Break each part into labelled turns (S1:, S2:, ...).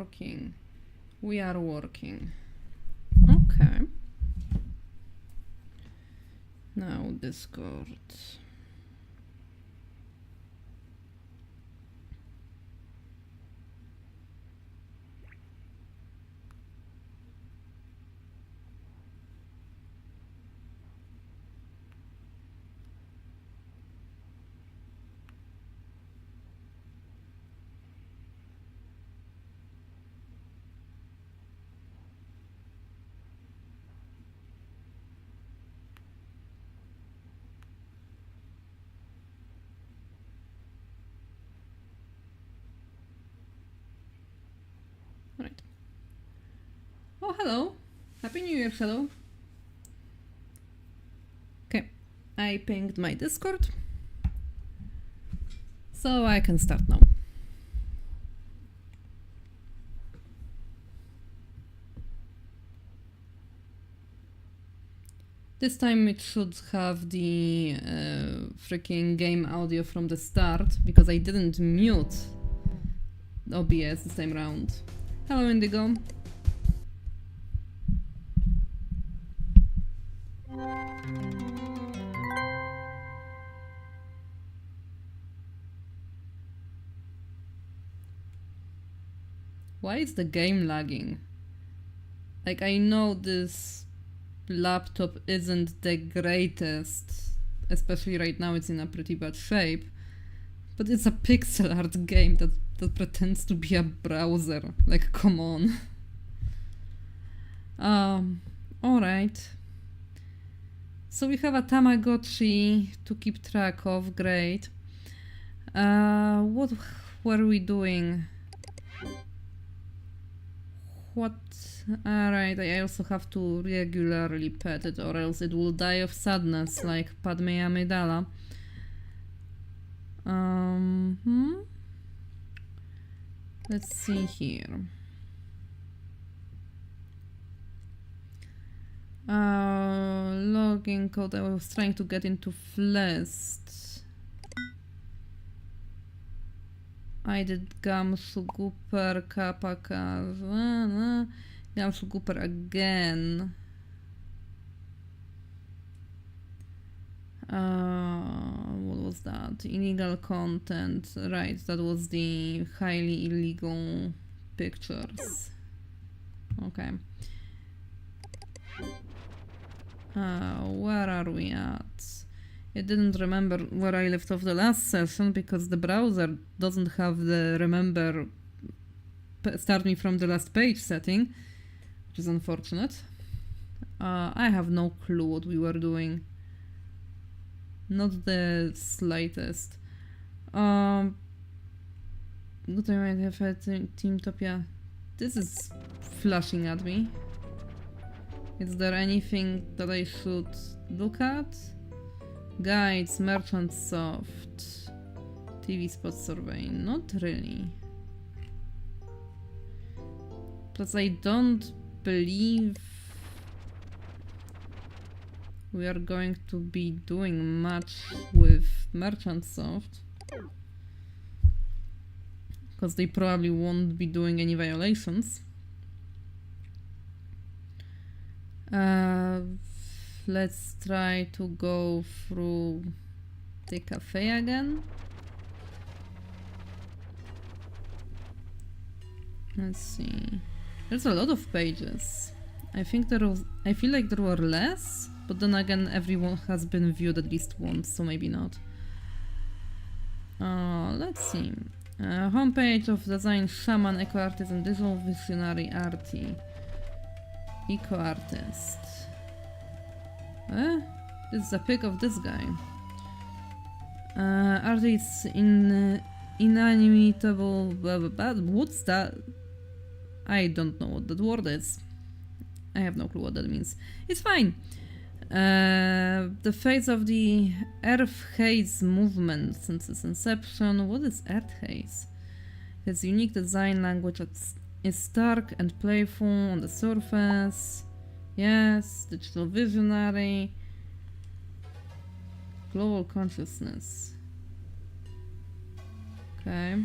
S1: working. We are working. Okay. Now Discord. Right. Oh, hello. Happy New Year, hello. Okay, I pinged my Discord, so I can start now. This time it should have the freaking game audio from the start, because I didn't mute OBS this time round. Hello, Indigo. Why is the game lagging? Like, I know this laptop isn't the greatest, especially right now it's in a pretty bad shape, but it's a pixel art game that pretends to be a browser. Like, come on. Alright. So we have a Tamagotchi to keep track of, great. What were we doing? What? Alright, I also have to regularly pet it, or else it will die of sadness, like Padme Amidala. Let's see here. Login code. I was trying to get into Flest. I did Gamsuguper, Kapaka, Gamsuguper again. What was that? Illegal content. Right, that was the highly illegal pictures. Okay. Where are we at? I didn't remember where I left off the last session because the browser doesn't have the remember start me from the last page setting, which is unfortunate. I have no clue what we were doing. Not the slightest. Good, I might have had Teamtopia. This is flashing at me. Is there anything that I should look at? Guides, Merchant Soft, TV spot survey. Not really. Plus I don't believe we are going to be doing much with Merchant Soft, because they probably won't be doing any violations. Let's try to go through the cafe again. Let's see. There's a lot of pages. I think I feel like there were less, but then again everyone has been viewed at least once, so maybe not. Let's see. Homepage of design shaman, eco artist and visual visionary arty. Eco artist. This is a pic of this guy. Artist in inimitable. What's that? I don't know what that word is. I have no clue what that means. It's fine. The face of the Earth Haze movement since its inception. What is Earth Haze? Its unique design language is stark and playful on the surface. Yes, digital visionary. Global consciousness. Okay.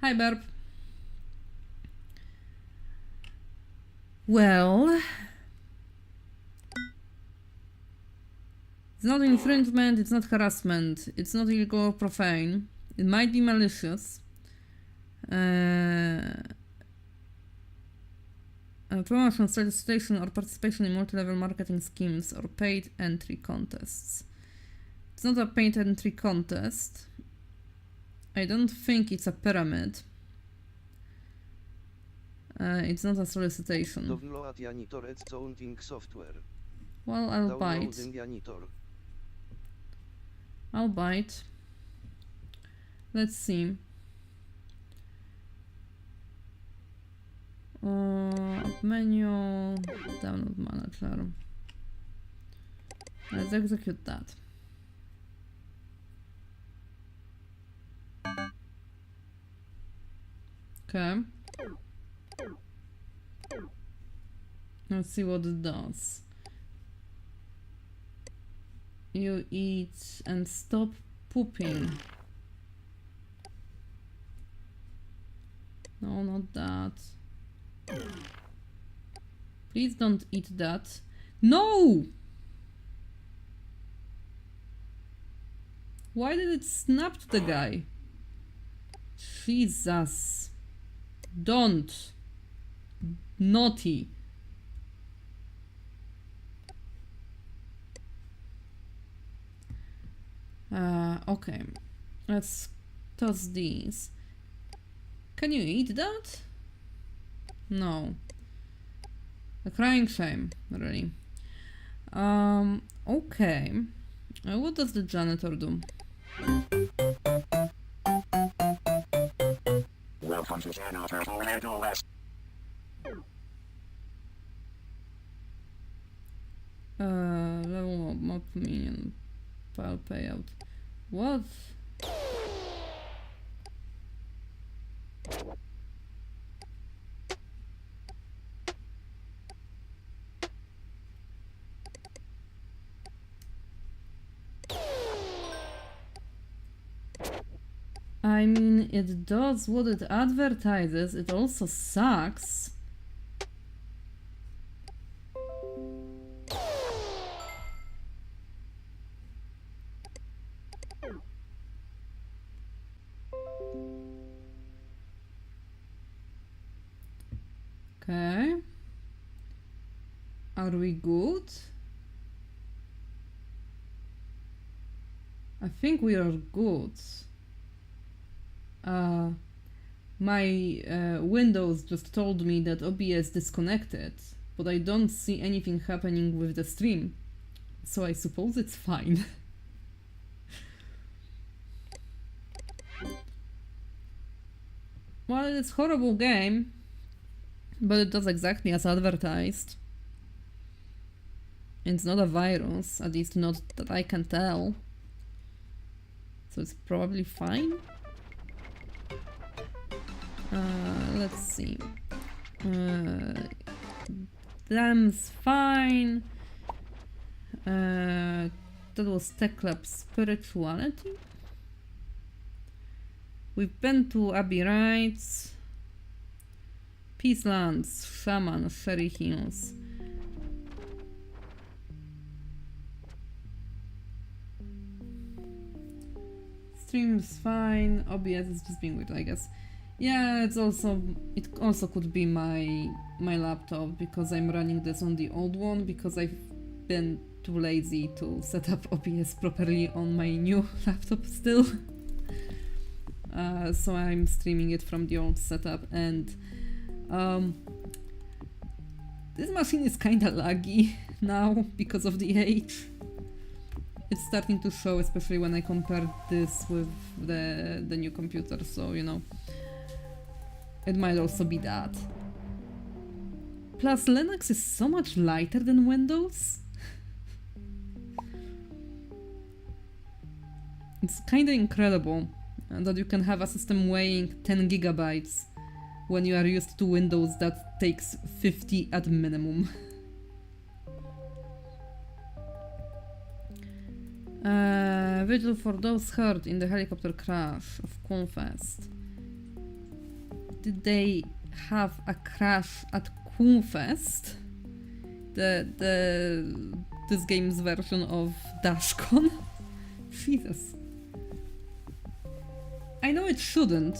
S1: Hi, Burp. Well, it's not infringement, it's not harassment, it's not illegal or profane. It might be malicious. Promotion, solicitation, or participation in multi-level marketing schemes or paid entry contests. It's not a paid entry contest. I don't think it's a pyramid. It's not a solicitation. Well, I'll bite. I'll bite. Let's see. Menu, download manager. Let's execute that. Okay. Let's see what it does. You eat and stop pooping. No, not that. Please don't eat that. No! Why did it snap to the guy? Jesus. Don't. Naughty. Okay. Let's toss these. Can you eat that? No. A crying shame, really. Okay. What does the janitor do?
S2: Welcome to Janitor West.
S1: Level map minion. File payout. What? I mean, it does what it advertises, it also sucks. Okay. Are we good? I think we are good. My Windows just told me that OBS disconnected, but I don't see anything happening with the stream, so I suppose it's fine. Well, it's a horrible game, but it does exactly as advertised. It's not a virus, at least not that I can tell. So it's probably fine. Let's see. Dam's fine. That was Tech Lab Spirituality. We've been to Abbey Rights, Peacelands, Shaman, Sherry Hills. Stream's fine. OBS is just being weird, I guess. Yeah, it also could be my laptop, because I'm running this on the old one because I've been too lazy to set up OBS properly on my new laptop still. So I'm streaming it from the old setup, and this machine is kinda laggy now because of the age. It's starting to show, especially when I compare this with the new computer, so you know. It might also be that. Plus, Linux is so much lighter than Windows. It's kinda incredible that you can have a system weighing 10 gigabytes when you are used to Windows that takes 50 at minimum. Vigil for those hurt in the helicopter crash of Confest. did they have a crash at Coolfest? This game's version of Dashcon? Jesus. I know it shouldn't,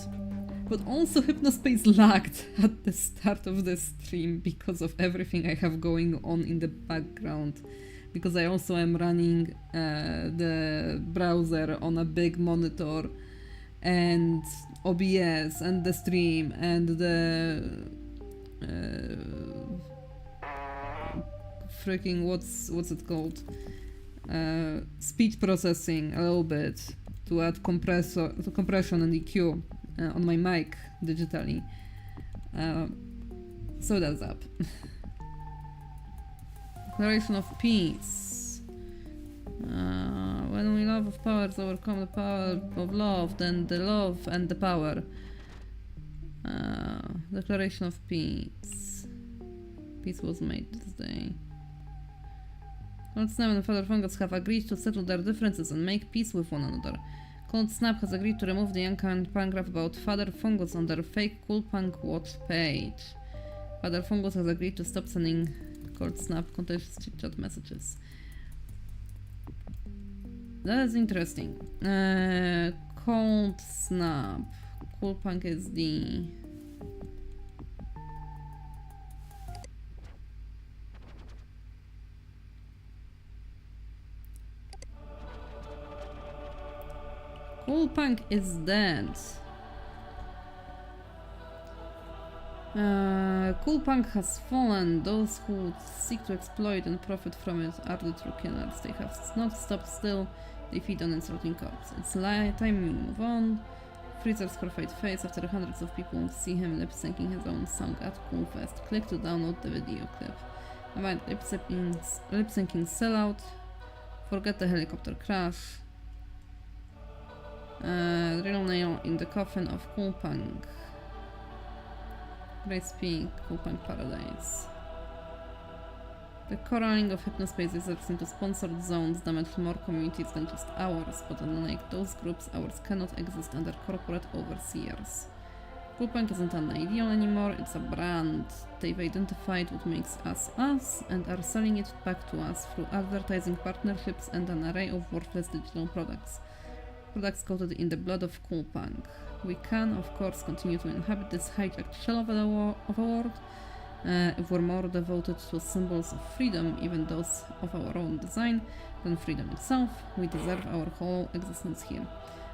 S1: but also Hypnospace lagged at the start of the stream because of everything I have going on in the background. Because I also am running the browser on a big monitor, and OBS, and the stream, and the freaking what's it called? Speech processing a little bit to add compression and EQ on my mic digitally. So that's up. Declaration of peace. When we love of powers overcome the power of love, then the love and the power. Declaration of peace. Peace was made this day. Cold Snap and Father Fungus have agreed to settle their differences and make peace with one another. Cold Snap has agreed to remove the unkind paragraph about Father Fungus on their fake Cool Punk watch page. Father Fungus has agreed to stop sending Cold Snap contentious chit-chat messages. That is interesting. Cold Snap. Cool Punk SD. Cool Punk is dead. Cool Punk has fallen. Those who seek to exploit and profit from it are the true killers. They have not stopped still. They feed on its rotting corpse. It's time we move on. Freezer's horrified face after hundreds of people see him lip-syncing his own song at Coolfest. Click to download the video clip. Avoid lip-syncing sellout. Forget the helicopter crash. Real nail in the coffin of Cool Punk. Grace Peak, Cool Punk Paradise. The corralling of Hypnospace users into sponsored zones damage more communities than just ours, but unlike those groups, ours cannot exist under corporate overseers. Cool Punk isn't an ideal anymore, it's a brand. They've identified what makes us us and are selling it back to us through advertising partnerships and an array of worthless digital products. Products coated in the blood of Cool Punk. We can, of course, continue to inhabit this hijacked shell of a world if we're more devoted to symbols of freedom, even those of our own design, than freedom itself. We deserve our whole existence here.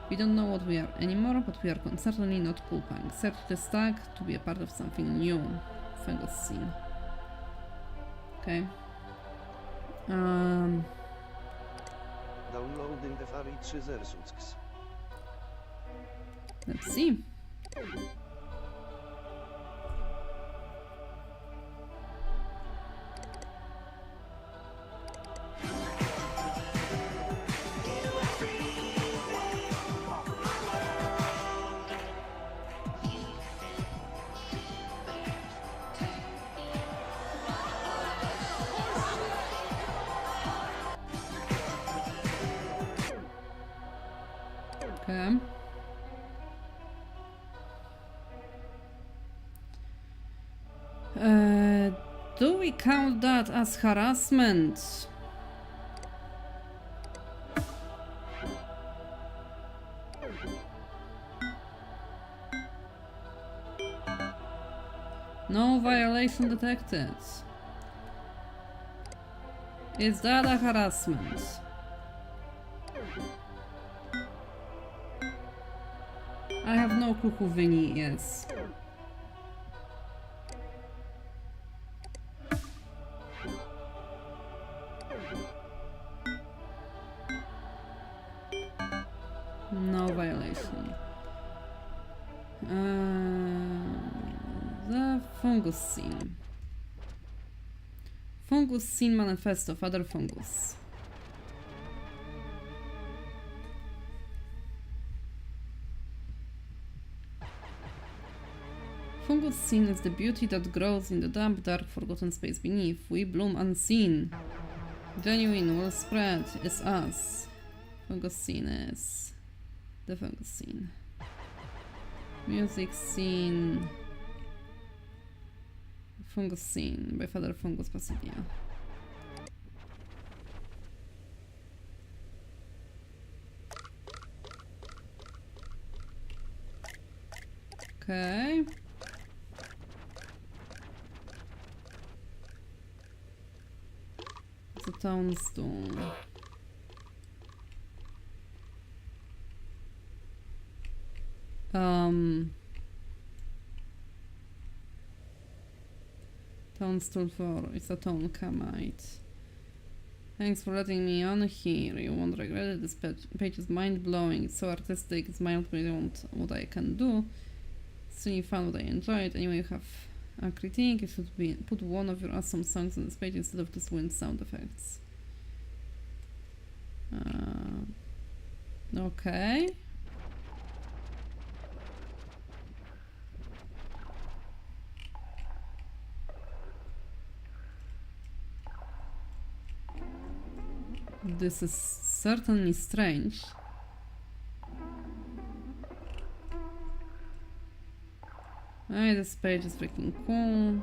S1: We don't know what we are anymore, but we are certainly not Cool Punk. Search this tag to be a part of something new. Fungus scene. Okay.
S3: Downloading the Fari 3 Zersucks.
S1: Let's see. Okay. Do we count that as harassment? No violation detected. Is that a harassment? I have no clue who Vinny is. No violation. The fungus scene. Fungus scene manifesto, Father Fungus. Fungus scene is the beauty that grows in the damp, dark, forgotten space beneath. We bloom unseen. Genuine will spread. It's us. Fungus scene is the fungus scene. Music scene. Fungus seen by Father Fungus Passidia. Okay. It's a townstone. Townstone 4. It's a town Kamite. Thanks for letting me on here. You won't regret it. This page is mind-blowing. It's so artistic. It's miles beyond what I can do. It's really fun, what I enjoyed. Anyway, you have a critique. You should put one of your awesome songs on this page instead of just wind sound effects. Okay. This is certainly strange. Hey, this page is freaking cool.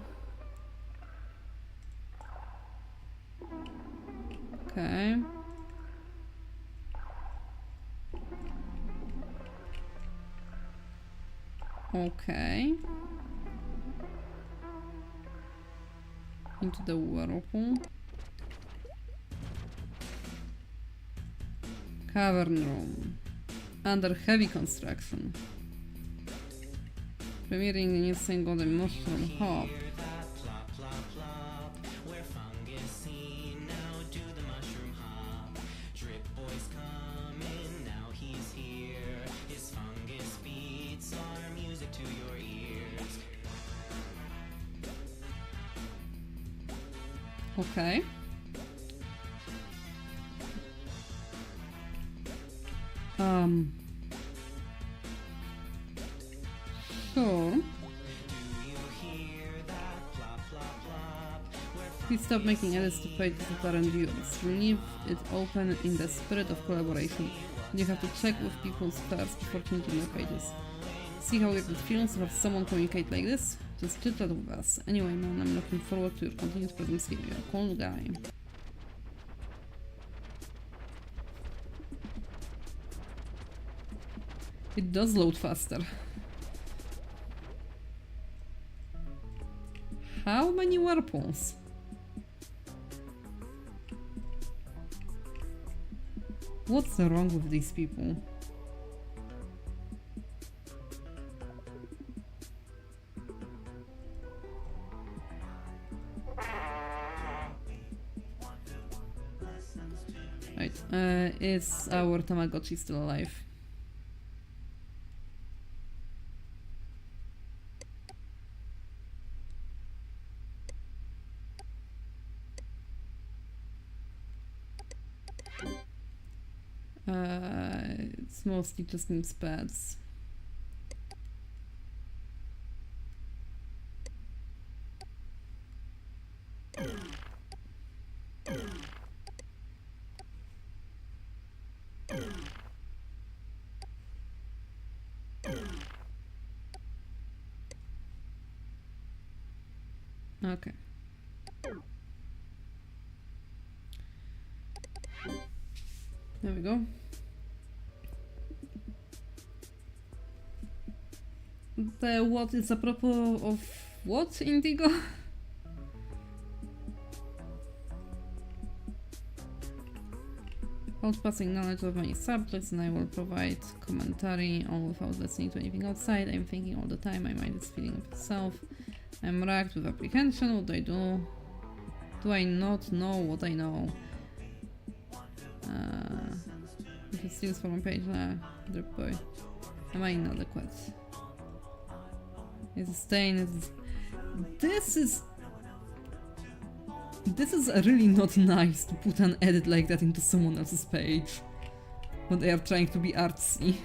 S1: Okay. Okay. Into the whirlpool. Cavern room. Under heavy construction. Premiering the new single, The Mushroom Hop. Okay. Sure. Please stop making edits to pages that aren't yours. Leave it open in the spirit of collaboration. You have to check with people first before changing your pages. See how weird it feels to have someone communicate like this? Just chit chat with us. Anyway, man, I'm looking forward to your continued presence here. You're a cool guy. It does load faster. How many whirlpools? What's wrong with these people? Right, is our Tamagotchi still alive? It's mostly just needs pads. Okay. There we go. The what is apropos of what, Indigo? Hold passing knowledge of many subjects, and I will provide commentary all without listening to anything outside. I'm thinking all the time, my mind is feeding of itself. I'm racked with apprehension. What do I do? Do I not know what I know? If it steals from a page, drip boy. Am I inadequate? Is a stain? This is really not nice to put an edit like that into someone else's page when they are trying to be artsy.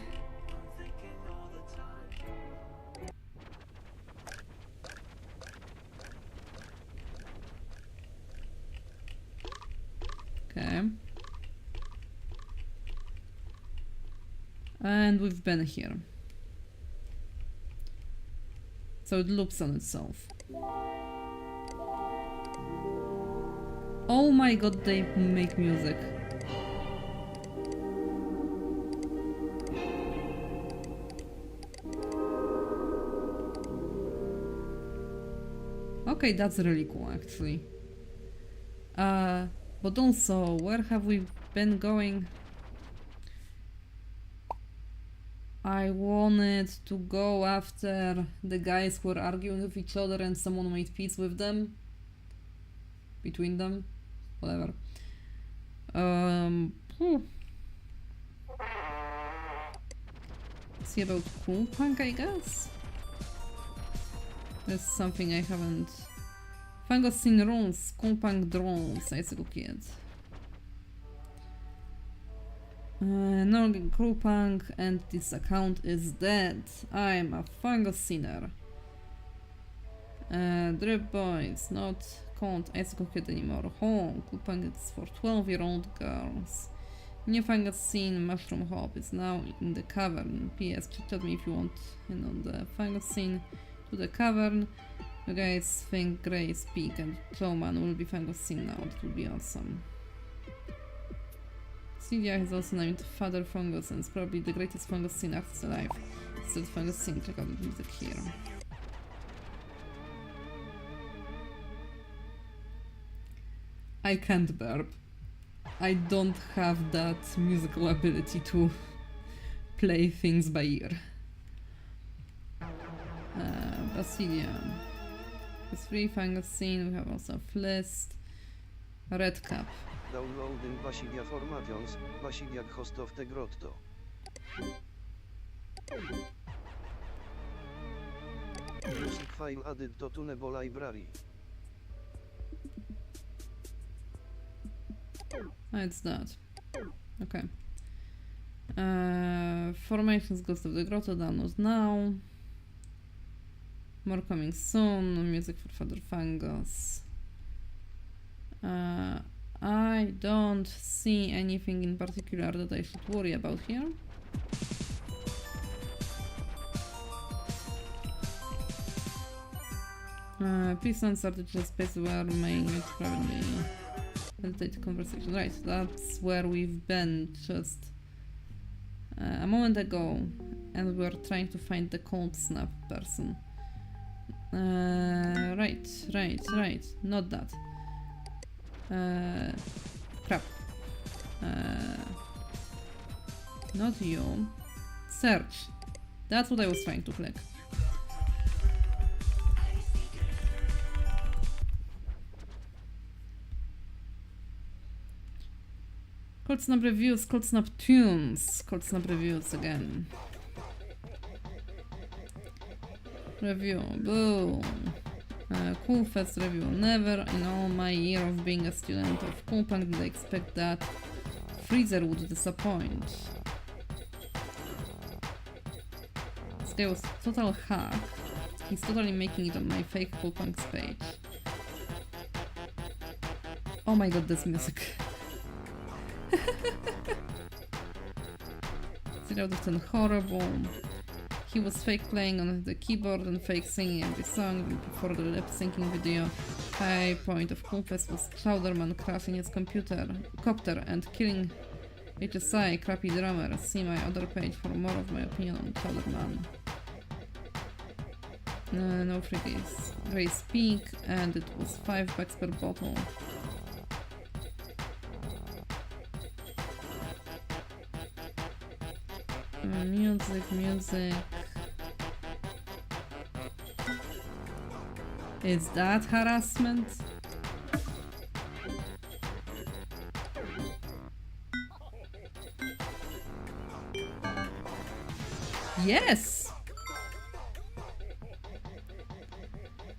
S1: Okay. And we've been here. So it loops on itself. Oh my god, they make music. Okay, that's really cool actually. But also, where have we been going? I wanted to go after the guys who were arguing with each other and someone made peace with them. Between them. Whatever. See about Cool Punk, I guess? That's something I haven't... Fangosine runes, Cool Punk drones, I look at. No Cool Punk and this account is dead. I'm a Fangosiner. Drip boys, not can't ask kid anymore. Home, Cool Punk is for 12-year-old girls. New Fangosine Mushroom Hop is now in the cavern. PS, tell me if you want in on the Fangosine to the cavern. You guys think Grace, Peak and Showman will be Fangosine now. That would be awesome. Celia is also named Father Fungus and is probably the greatest Fangosine artist alive. Still Fangosine, check out the music here. I can't burp. I don't have that musical ability to play things by ear. Basilia. It's free Fangosine, we have also Flist. Red Cap.
S3: Downloading Basilia formations, Basilia host of the grotto. Music file added to Tunable library.
S1: Oh, it's that. Okay. Formations Ghost of the Grotto, download now. More coming soon. Music for Father Fungus. I don't see anything in particular that I should worry about here. Please don't start the space where main is probably meditate conversation. Right, that's where we've been just a moment ago, and we were trying to find the cold snap person. Right, not that. Crap. Not you. Search. That's what I was trying to click. Cold Snap reviews, Cold Snap tunes, Cold Snap reviews again. Review, boom. Cool Fest review. Never in all my year of being a student of Cool Punk did I expect that Freezer would disappoint. This guy was total hack. He's totally making it on my fake Cool Punk's page. Oh my god, this music. 0 out of 10 horrible. He was fake playing on the keyboard and fake singing every song before the lip syncing video. High point of Coolfest was Chowderman crashing his copter and killing HSI, crappy drummer. See my other page for more of my opinion on Chowderman. No freakies. Grace Peak, and it was $5 per bottle. Music. Is that harassment? Yes!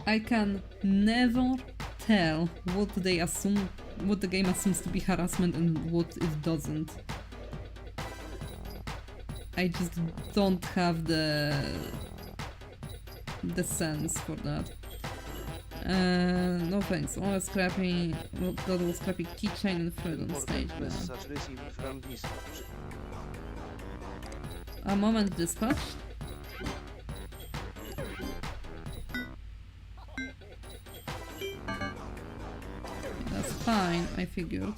S1: I can never tell what they assume, what the game assumes to be harassment and what it doesn't. I just don't have the sense for that. No thanks. All scrappy. That was scrappy keychain and Fred on stage. A moment, dispatch. That's fine, I figured.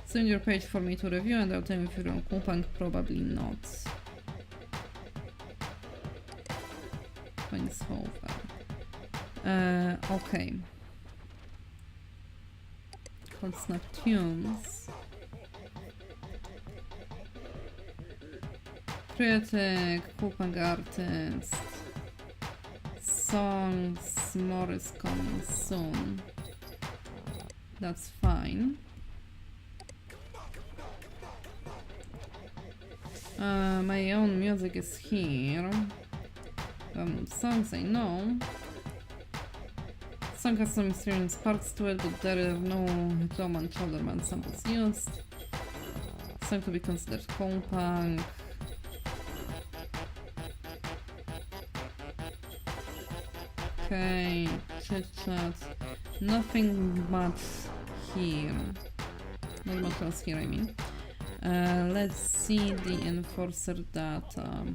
S1: Send your page for me to review and I'll tell you if you're on Kupang, probably not. Fine so far. Okay. Called Snap Tunes. Critic, Kupang artist. Songs, more is coming soon. That's fine. My own music is here. Songs I know. Song has some mysterious parts to it, but there are no Roman Shoulderman samples used. Song to be considered Kupang. Okay, chit chat. Nothing much here. Not much else here, I mean. Let's see the enforcer data.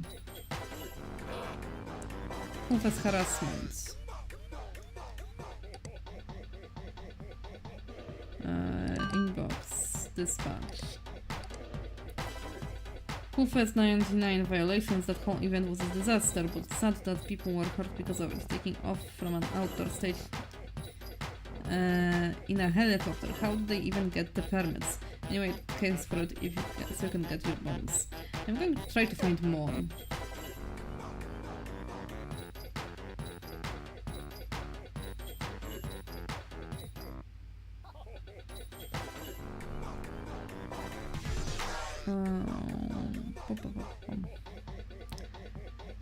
S1: Confess harassment. Inbox. Dispatch. Confess 99 violations. That whole event was a disaster, but sad that people were hurt because of it. Taking off from an outdoor stage in a helicopter. How did they even get the permits? Anyway, case for it if you can, so you can get your bonus. I'm going to try to find more.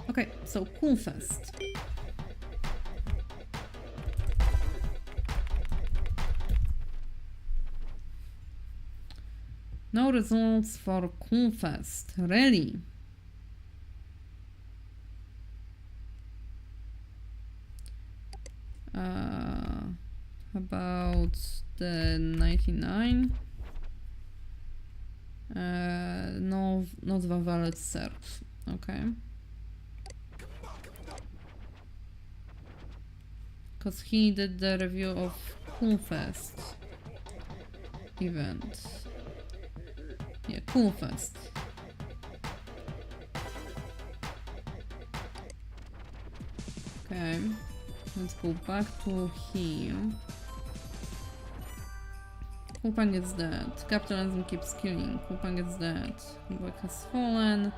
S1: Okay, so Coolfest. No results for Coolfest. Really? About the 99? No, not a valid search. Okay. Because he did the review of Coolfest event. Yeah, Coolfest. Okay, let's go back to him. Kupang is dead. Capitalism keeps killing. Kupang is dead. Kupang has fallen.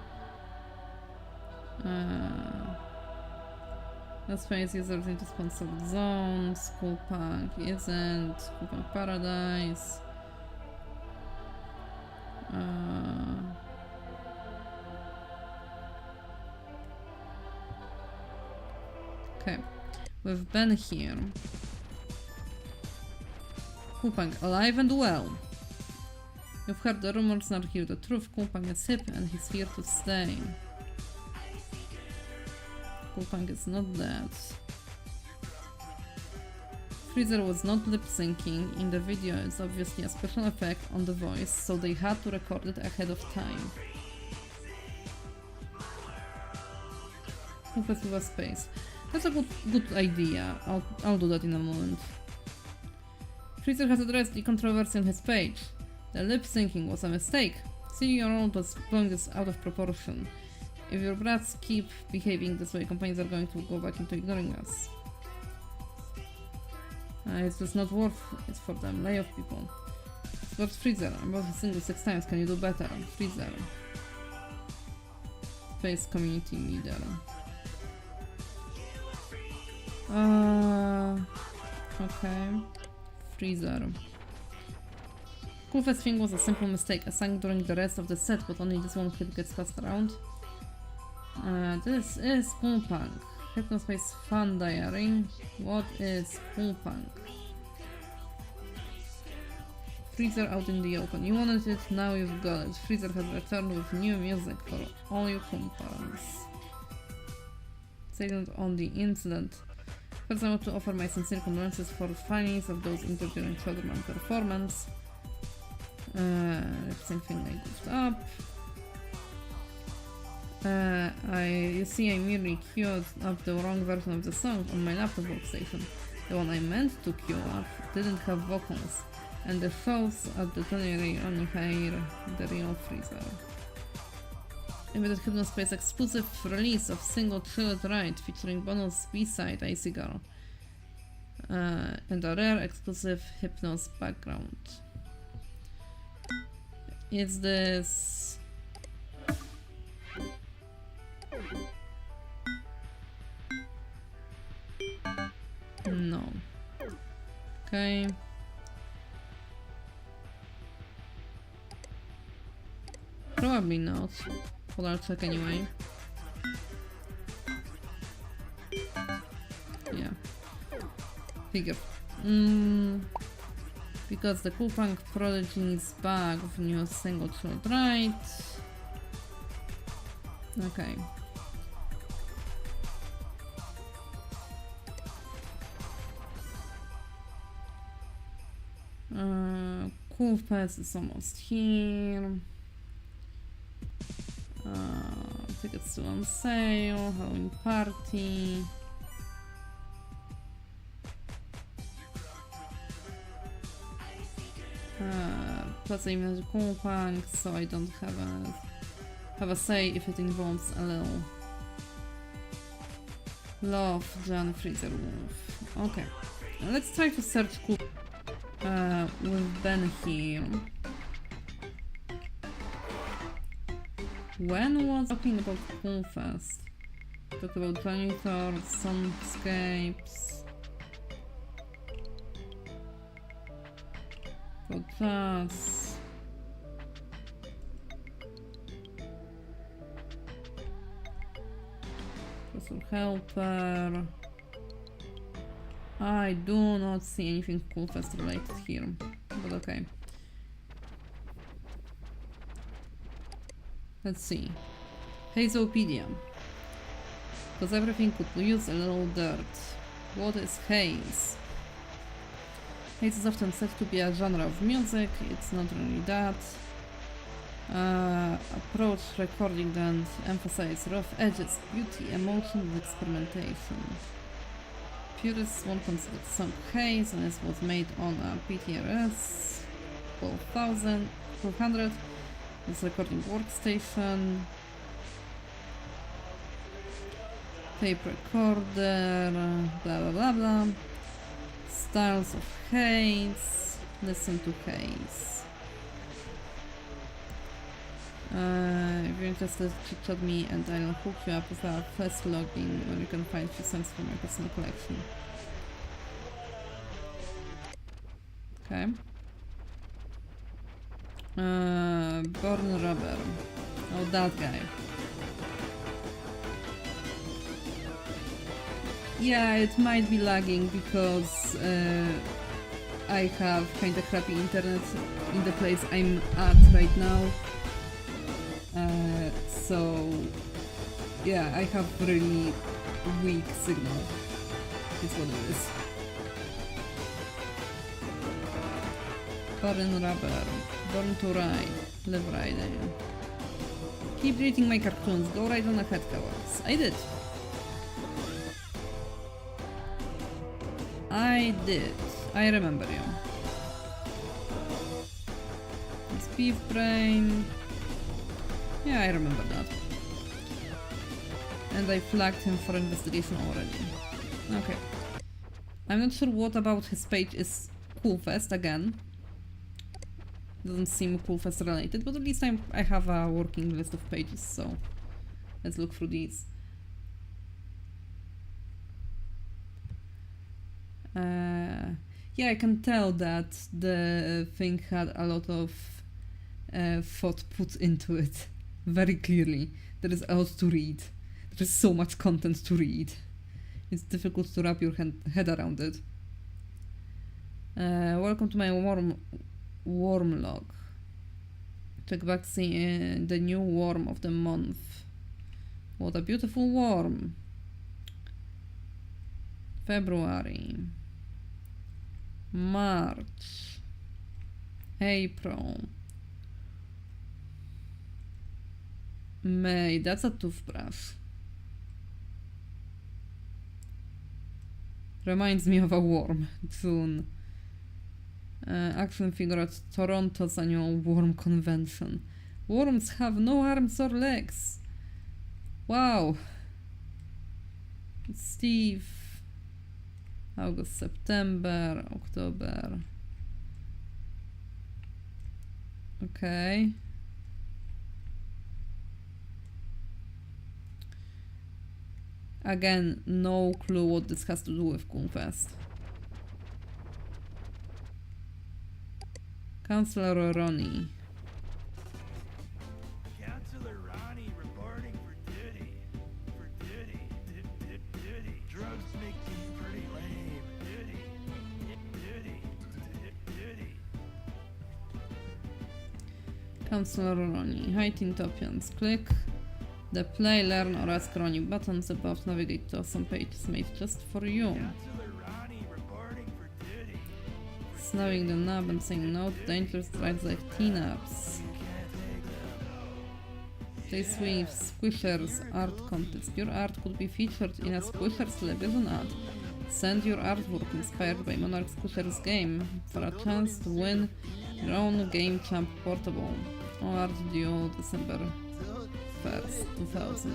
S1: Let's face users into sponsored zones. Kupang isn't. Kupang Paradise. Okay, we've been here. Kupang alive and well. You've heard the rumors, now hear the truth. Kupang is hip and he's here to stay. Kupang is not dead. Freezer was not lip-syncing. In the video it's obviously a special effect on the voice, so they had to record it ahead of time. Confess with a space. That's a good idea. I'll do that in a moment. Freezer has addressed the controversy on his page. The lip-syncing was a mistake. See, your role was blowing this out of proportion. If your brats keep behaving this way, companies are going to go back into ignoring us. It's just not worth it for them. Lay off people. But Freezer, I'm about to single 6 times. Can you do better? Freezer. Space community leader. Okay. Freezer. Coolfest thing was a simple mistake. I sang during the rest of the set, but only this one hit gets passed around. This is Kupang. Hypnospace Fan Diary. What is Kupang? Freezer out in the open. You wanted it, now you've got it. Freezer has returned with new music for all you Kumpans. Statement on the incident. First, I want to offer my sincere condolences for families of those injured during Shoulderman performance. Same thing I goofed up. You see, I merely queued up the wrong version of the song on my laptop workstation. The one I meant to queue up didn't have vocals, and the shows at the Tony only hear the real freezer. Limited Hypnospace exclusive release of single Chilled Ride featuring bonus B-side Icy Girl. And a rare exclusive Hypnos background. Is this... No. Okay. Probably not, but I'll check anyway. Yeah. Figure. Because the Cool Punk Prodigy is back with new single Chilled Ride. Okay. Cool Fest is almost here. Tickets still on sale. Halloween party. Plus I mean Cool Punk, so I don't have a say if it involves a little love, Jan Freezer Wolf. Okay, let's try to search Cool with Ben here. When was talking about Cool Fest? Talked about Janitor, Soundscapes. About Jazz. Professor Helper. I do not see anything Cool Fest related here, but okay. Let's see. Hazopedia. Because everything could use a little dirt. What is haze? Haze is often said to be a genre of music. It's not really that. Approach recording and emphasize rough edges, beauty, emotion, and experimentation. Purists won't consider the song haze unless it was made on a PTRS 1200. This recording workstation, tape recorder, blah blah blah blah. Styles of haze. Listen to haze. If you're interested, chat me and I'll hook you up with a first login where you can find few songs from my personal collection. Okay. Born Rubber. Oh, that guy. Yeah, it might be lagging because I have kinda crappy internet in the place I'm at right now. So yeah, I have really weak signal. It's what it is. Born Rubber. Born to Ride. Live riding. Keep reading my cartoons. Go ride on a head cowards. I did. I did. I remember you. It's Beef Brain. Yeah, I remember that. And I flagged him for investigation already. Okay. I'm not sure what about his page is Cool Fest again. Doesn't seem Cool Fest related, but at least I have a working list of pages, so let's look through these. Yeah, I can tell that the thing had a lot of thought put into it. Very clearly. There is a lot to read. There is so much content to read. It's difficult to wrap your head around it. Welcome to my worm log. Check back to see the new worm of the month. What a beautiful worm. February. March. April. May. That's a toothbrush. Reminds me of a worm. June. Action figure at Toronto's annual Worm Convention. Worms have no arms or legs. Wow. Steve. August, September, October. Okay. Again, no clue what this has to do with Coonfest. Counselor Ronnie.
S4: Counselor Ronnie reporting for duty. For duty. Duty. Drugs make you pretty lame. Duty. Duty. Duty.
S1: Counselor Ronnie. Hi Tintopians. Click the play, learn or ask Ronnie buttons above to navigate to some pages made just for you.
S4: Counselor Ronnie reporting for duty.
S1: Snowing the knob and saying no to dangerous rides like teen-ups. This week, Squishers art contest. Your art could be featured in a Squishers television ad. Send your artwork inspired by Monarch Squishers game for a chance to win your own Game Champ portable. All art due December 1st, 2000.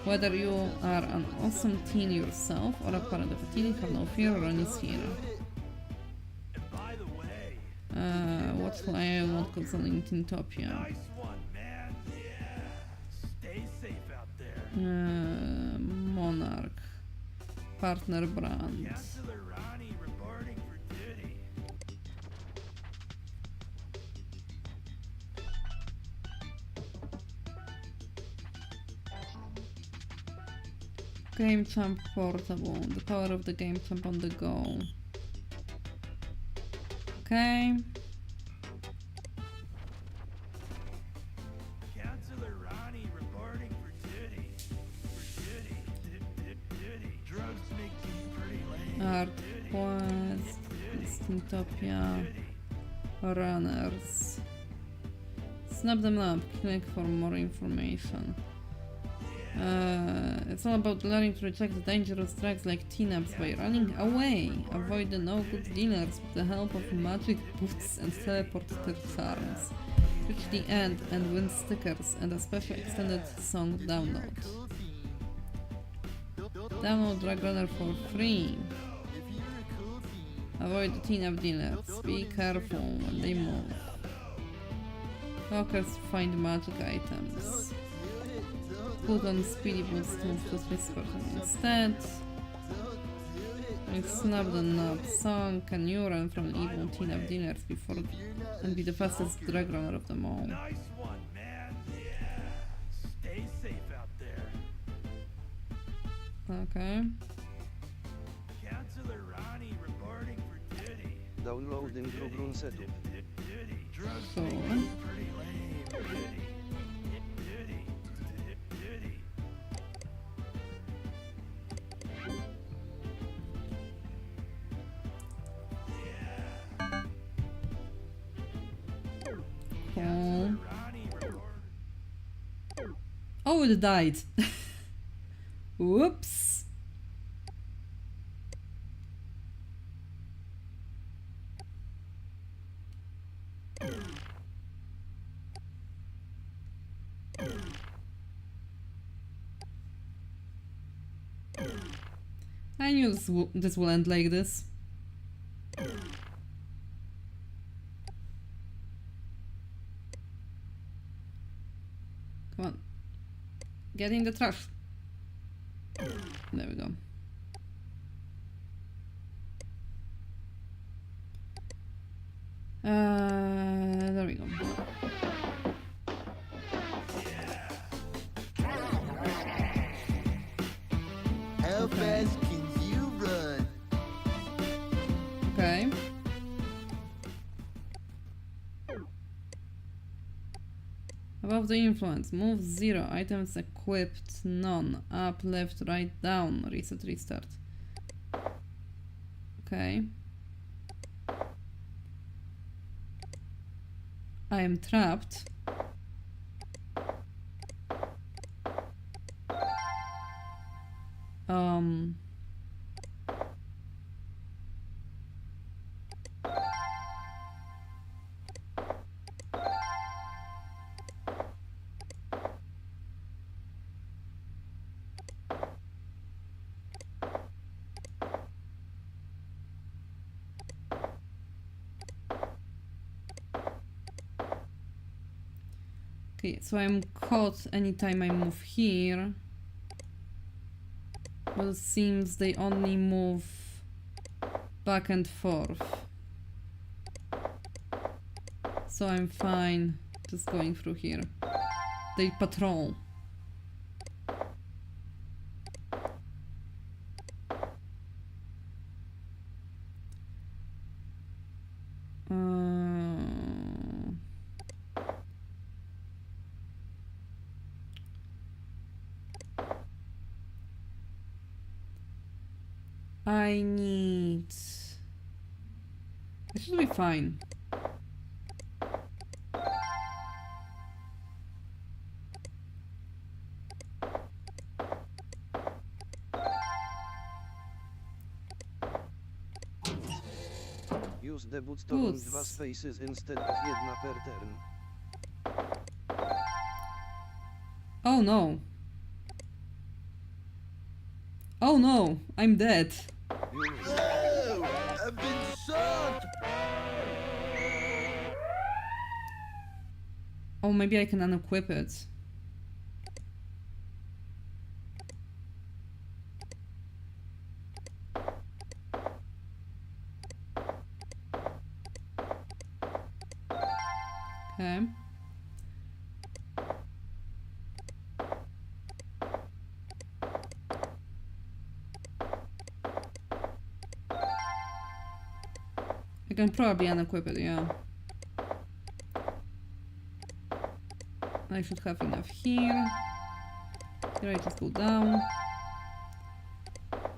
S1: Whether you are an awesome teen yourself or a parent of a teen, have no fear, Ronnie's here.
S4: And by the way,
S1: What will I want concerning Tintopia?
S4: nice one, man. Yeah. Stay safe out there.
S1: Monarch. Partner brand.
S4: Counselor Ronnie reporting for duty.
S1: Game Champ portable. The power of the Game Champ on the go. Okay.
S4: Counselor Ronnie reporting for duty. For duty. Duty. Drugs make you pretty lame.
S1: Art Quest. Tintopia. Runners. Snap them up. Click for more information. It's all about learning to reject the dangerous drugs like teen-ups by running away. Avoid the no-good dealers with the help of magic boots and teleporter charms. Reach the end and win stickers and a special extended song download. Download Drag Runner for free. Avoid the teen-up dealers. Be careful when they move. Walkers find magic items. Put on speedy boots to move to this person instead. And snap the knob. Song, can you run from evil teen-up dealers before and be the fastest drag runner of them all?
S4: Nice one, man. Yeah. Stay safe out there.
S1: Okay.
S4: Counselor Ronnie reporting for duty.
S3: Downloading program setup.
S4: Drugs
S1: So,
S4: make you pretty lame. Duty.
S1: cool. Oh, it died. Whoops. I knew this will end like this. Come on. Get in the trash. There we go. There we go.
S5: How fast can you run?
S1: Okay. Above the influence, move 0, items equipped, none, up, left, right, down, reset, restart. Okay. I am trapped. Okay, so I'm caught anytime I move here. But it seems they only move back and forth. So I'm fine just going through here. They patrol. I need... I should be fine.
S3: Use debut to run
S1: Boots.
S3: 2 spaces instead of 1 per turn.
S1: Oh no. Oh no, I'm dead.
S5: No! I've been shot!
S1: Oh, maybe I can unequip it. Okay. I can probably unequip it, yeah. I should have enough here. Here I just go down.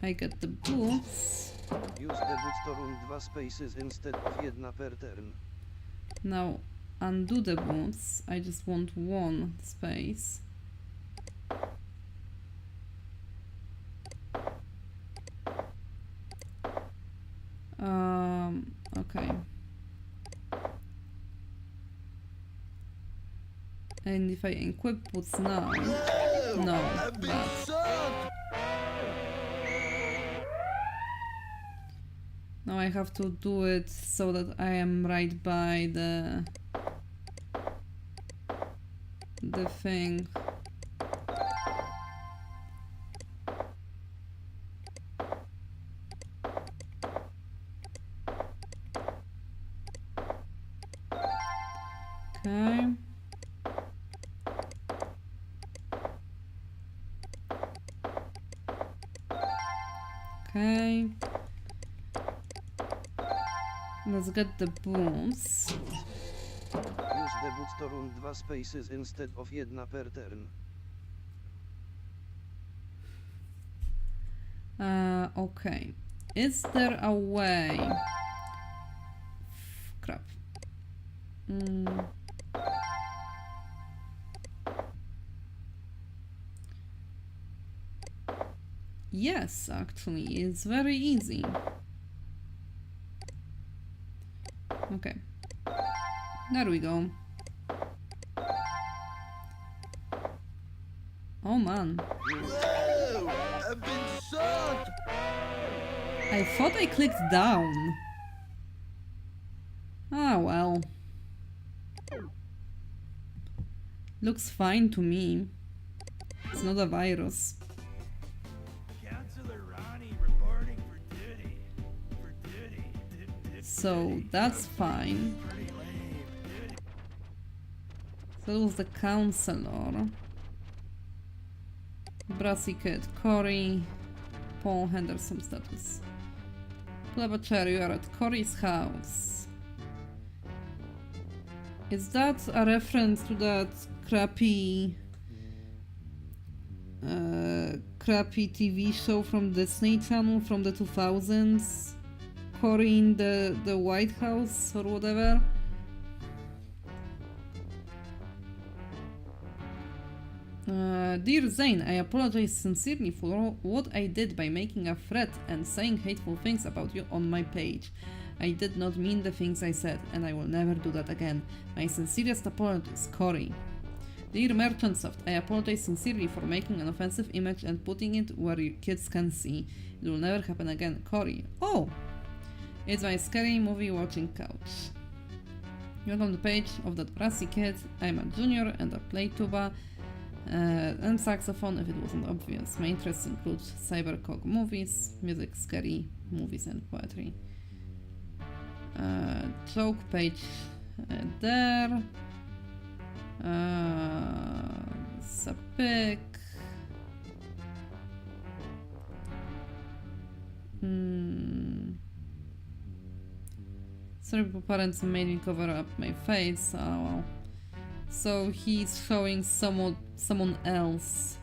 S1: I get the boots.
S3: Use debut to run 2 spaces instead of 1 per turn.
S1: Now undo the boots. I just want 1 space. Okay. And if I equip boots now, no,
S5: I've been
S1: bad.
S5: shot!
S1: Now I have to do it so that I am right by the thing. Okay. Okay. Let's get the boots.
S3: Use debut to run 2 spaces instead of 1 per turn.
S1: Okay. Is there a way? Crap. Yes, actually, it's very easy. Okay. There we go. Oh man.
S5: No! I've been shot!
S1: I thought I clicked down. Ah, well. Looks fine to me. It's not a virus.
S4: Counselor Ronnie reporting for duty. For duty.
S1: So that's fine.
S4: Pretty lame. Duty.
S1: So that was the counselor. Brassy Kid, Cory, Paul Henderson status. Clever Cherry, you are at Cory's house. Is that a reference to that crappy TV show from Disney Channel from the 2000s? Cory in the White House or whatever? Dear Zane, I apologize sincerely for what I did by making a threat and saying hateful things about you on my page. I did not mean the things I said, and I will never do that again. My sincerest apologies, Cory. Dear Merchantsoft, I apologize sincerely for making an offensive image and putting it where your kids can see. It will never happen again, Cory. Oh! It's my scary movie watching couch. Welcome to the page of that brassy kid. I'm a junior and I play tuba and saxophone if it wasn't obvious. My interests include cybercog movies, music, scary movies and poetry. Joke page there. It's a pic. Sorry, but parents made me cover up my face. Oh well. So he's showing someone else.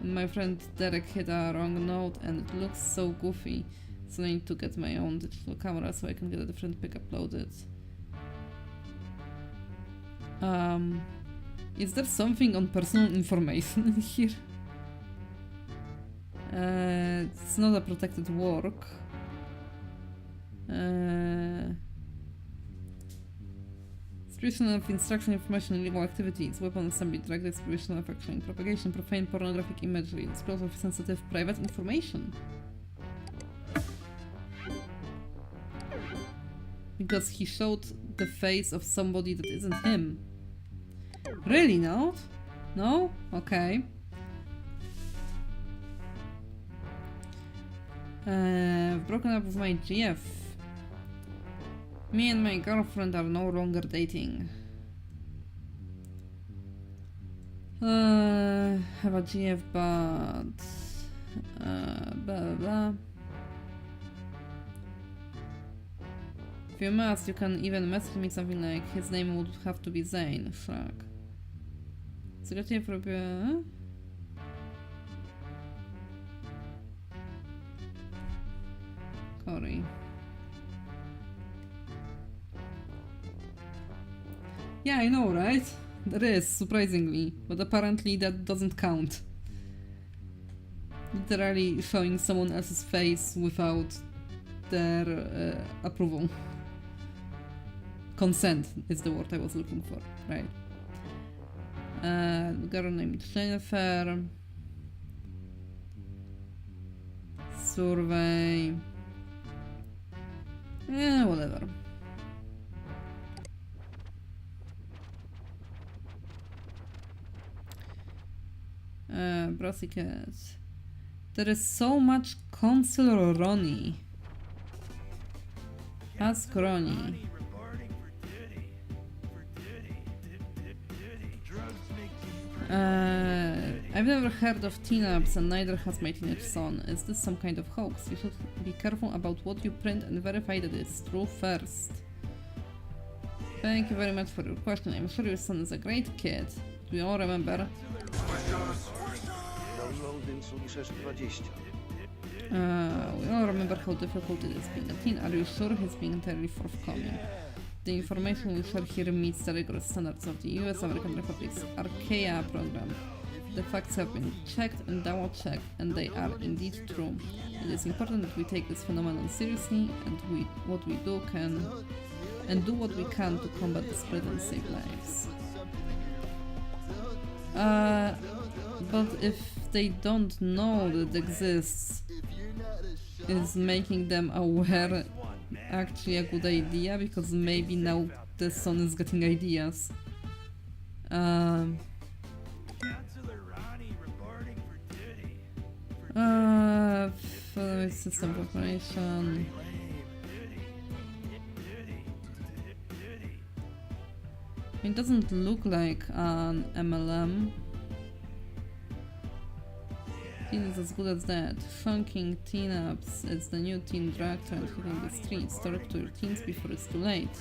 S1: My friend Derek hit a wrong note and it looks so goofy. So I need to get my own digital camera so I can get a different pic uploaded. Is there something on personal information in here? It's not a protected work. Distribution of instruction, information, illegal activities, weapon assembly, drug distribution, manufacturing, propagation, profane pornographic imagery, disclosure of sensitive private information. Because he showed the face of somebody that isn't him. Really not? No? Okay. I've broken up with my GF. Me and my girlfriend are no longer dating. Have a GF, but blah blah blah. If you must, you can even message me something like his name would have to be Zane. Shrug. Secretly próbę. Corey. Yeah, I know, right? There is, surprisingly, but apparently that doesn't count. Literally showing someone else's face without their approval. Consent is the word I was looking for, right? Girl named Jennifer. Survey. Yeah, whatever. Brassy cat. There is so much Consul Ronnie. Ask Ronnie. I've never heard of teen-ups and neither has my teenage son. Is this some kind of hoax? You should be careful about what you print and verify that it's true first. Thank you very much for your question. I'm sure your son is a great kid. Do you all remember? We all remember how difficult it is being a teen. Are you sure he's being entirely forthcoming? The information we share here meets the rigorous standards of the US American Republic's Archaea program. The facts have been checked and double-checked, and they are indeed true. It is important that we take this phenomenon seriously, and do what we can to combat the spread and save lives. But if they don't know that it exists, is making them aware actually a good idea? Because maybe now the son is getting ideas. System preparation. It doesn't look like an MLM. Teen is as good as that. Funking teen-ups. It's the new teen drag trend hitting the streets. Talk to your teens before it's too late.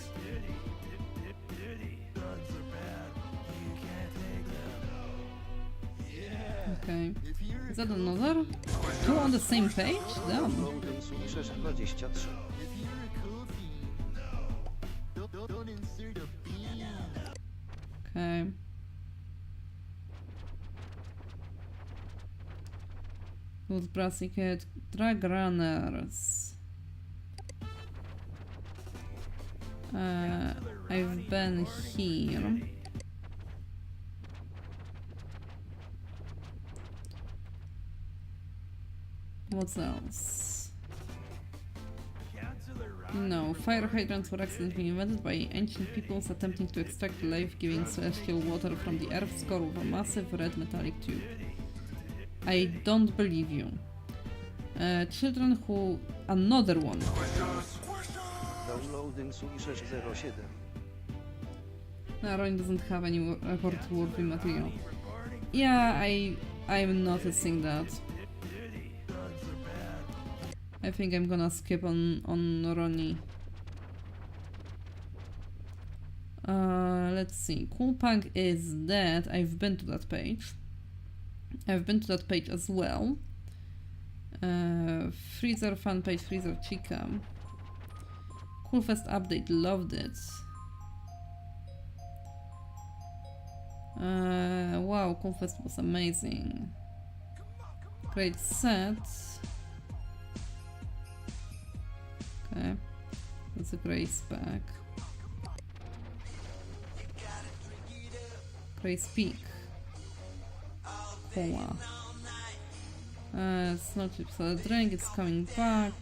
S1: Okay. Is that another? Two on the same page? Damn. Okay. With Brassy Cat, Drag Runners. I've been here. What else?
S4: Counselor
S1: No, fire hydrants were accidentally invented by ancient peoples attempting to extract life-giving celestial water from the Earth's core with a massive red metallic tube. I don't believe you. Children who... Another one.
S3: Downloading Sui 607.
S1: No, Ron doesn't have any report-worthy material. Yeah, I'm noticing that. I think I'm gonna skip on Ronnie. Let's see. Cool Punk is dead. I've been to that page. I've been to that page as well. Freezer fan page, Freezer Chica. Coolfest update, loved it. Wow, Coolfest was amazing. Great set. Okay, that's a Grace pack. Grace Peak. Cola. Snow Chip Salad Drink, it's coming back.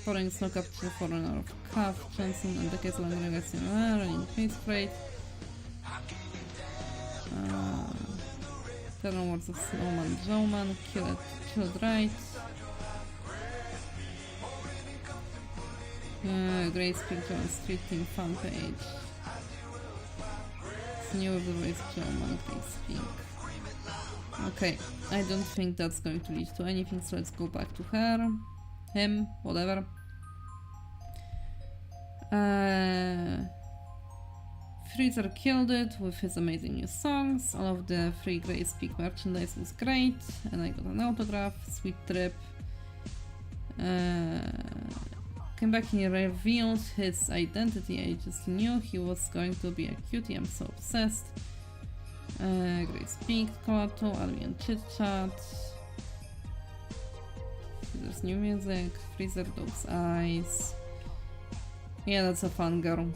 S1: Foreign Snow Capture Foreigner of Cuff, Johnson and the Case of Legacy in Face Freight. Eternal Words of Snowman Joeman, Killed Right. Grace Picture on Street Team fan page. It's new with the voice Joeman, Grace Pink. Okay, I don't think that's going to lead to anything, so let's go back to her. Him, whatever. Freezer killed it with his amazing new songs. All of the free Grace Peak merchandise was great, and I got an autograph. Sweet trip. Came back and he revealed his identity. I just knew he was going to be a cutie. I'm so obsessed. Grace Peak, Koato, Alien Chit Chat. There's new music. Freezer Dog's Eyes. Yeah, that's a fun girl.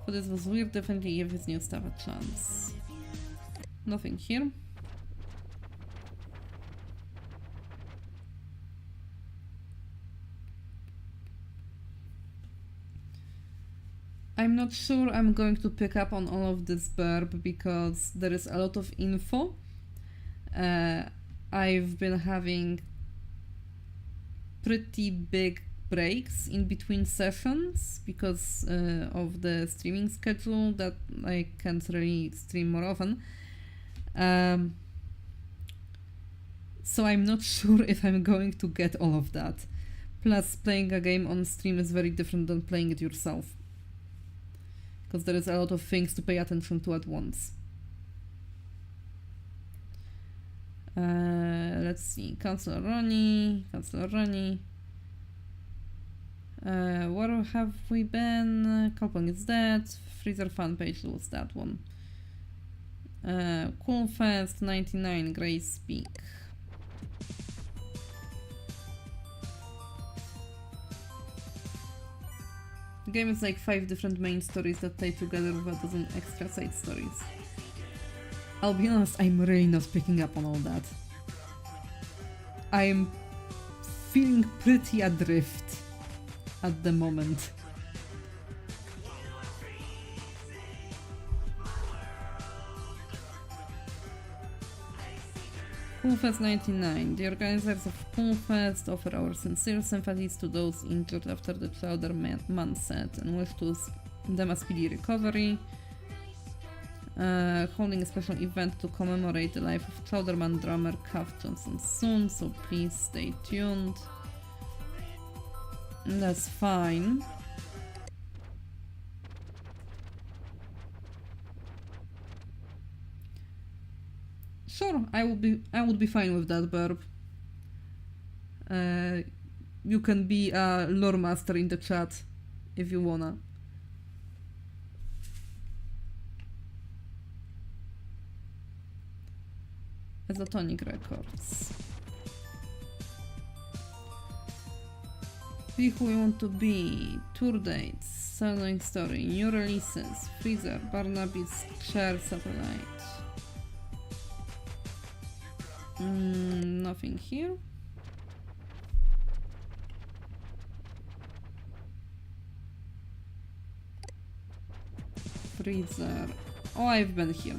S1: But this was weird, definitely give his new stuff a chance. Nothing here. I'm not sure I'm going to pick up on all of this burb because there is a lot of info. I've been having pretty big breaks in between sessions because of the streaming schedule that I can't really stream more often. So I'm not sure if I'm going to get all of that. Plus, playing a game on stream is very different than playing it yourself, because there is a lot of things to pay attention to at once. Let's see, Councillor Ronnie. Where have we been? Kalpong is dead. Freezer fan page was that one. Coolfest 99, Grace Peak. The game is like 5 different main stories that tie together with a dozen extra side stories. I'll be honest, I'm really not picking up on all that. I'm feeling pretty adrift at the moment. Coolfest 99. The organizers of Coolfest offer our sincere sympathies to those injured after the Chowder Man set and wish to them a speedy recovery. Holding a special event to commemorate the life of Chowderman drummer Cuff Johnson soon, so please stay tuned. That's fine. Sure, I would be fine with that burp. You can be a lore master in the chat if you wanna. Exotonic Records. Be who you want to be. Tour dates. Selling story. New releases. Freezer. Barnaby's Share Satellite. Nothing here. Freezer. Oh, I've been here.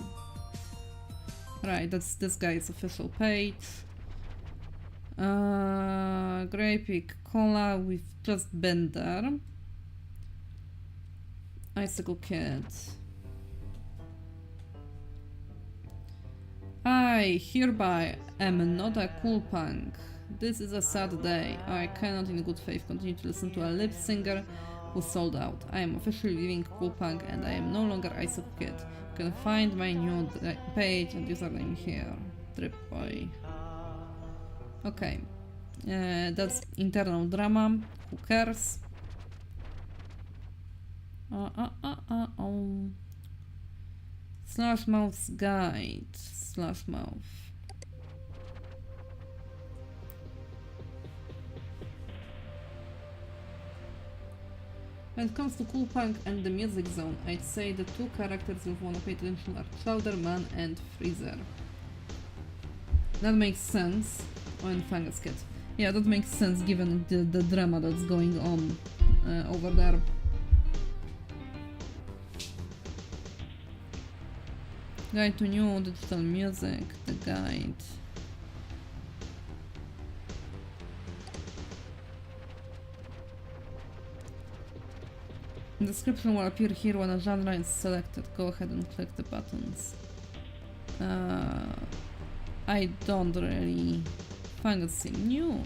S1: Right, that's this guy's official page. Grey Pig Cola, we've just been there. Icicle Kid. I hereby am not a cool punk. This is a sad day. I cannot in good faith continue to listen to a lip singer who sold out. I am officially leaving cool punk and I am no longer Icicle Kid. You can find my new page and username here. Drip Boy. Okay. That's internal drama. Who cares? Slash Mouth's Guide. Slash Mouth. When it comes to cool punk and the music zone, I'd say the two characters you'll want to pay attention are Chowderman and Freezer. That makes sense. Oh, and Fungus Kid. Yeah, that makes sense given the drama that's going on over there. Guide to new digital music, the guide. The description will appear here when a genre is selected. Go ahead and click the buttons. I don't really find anything new.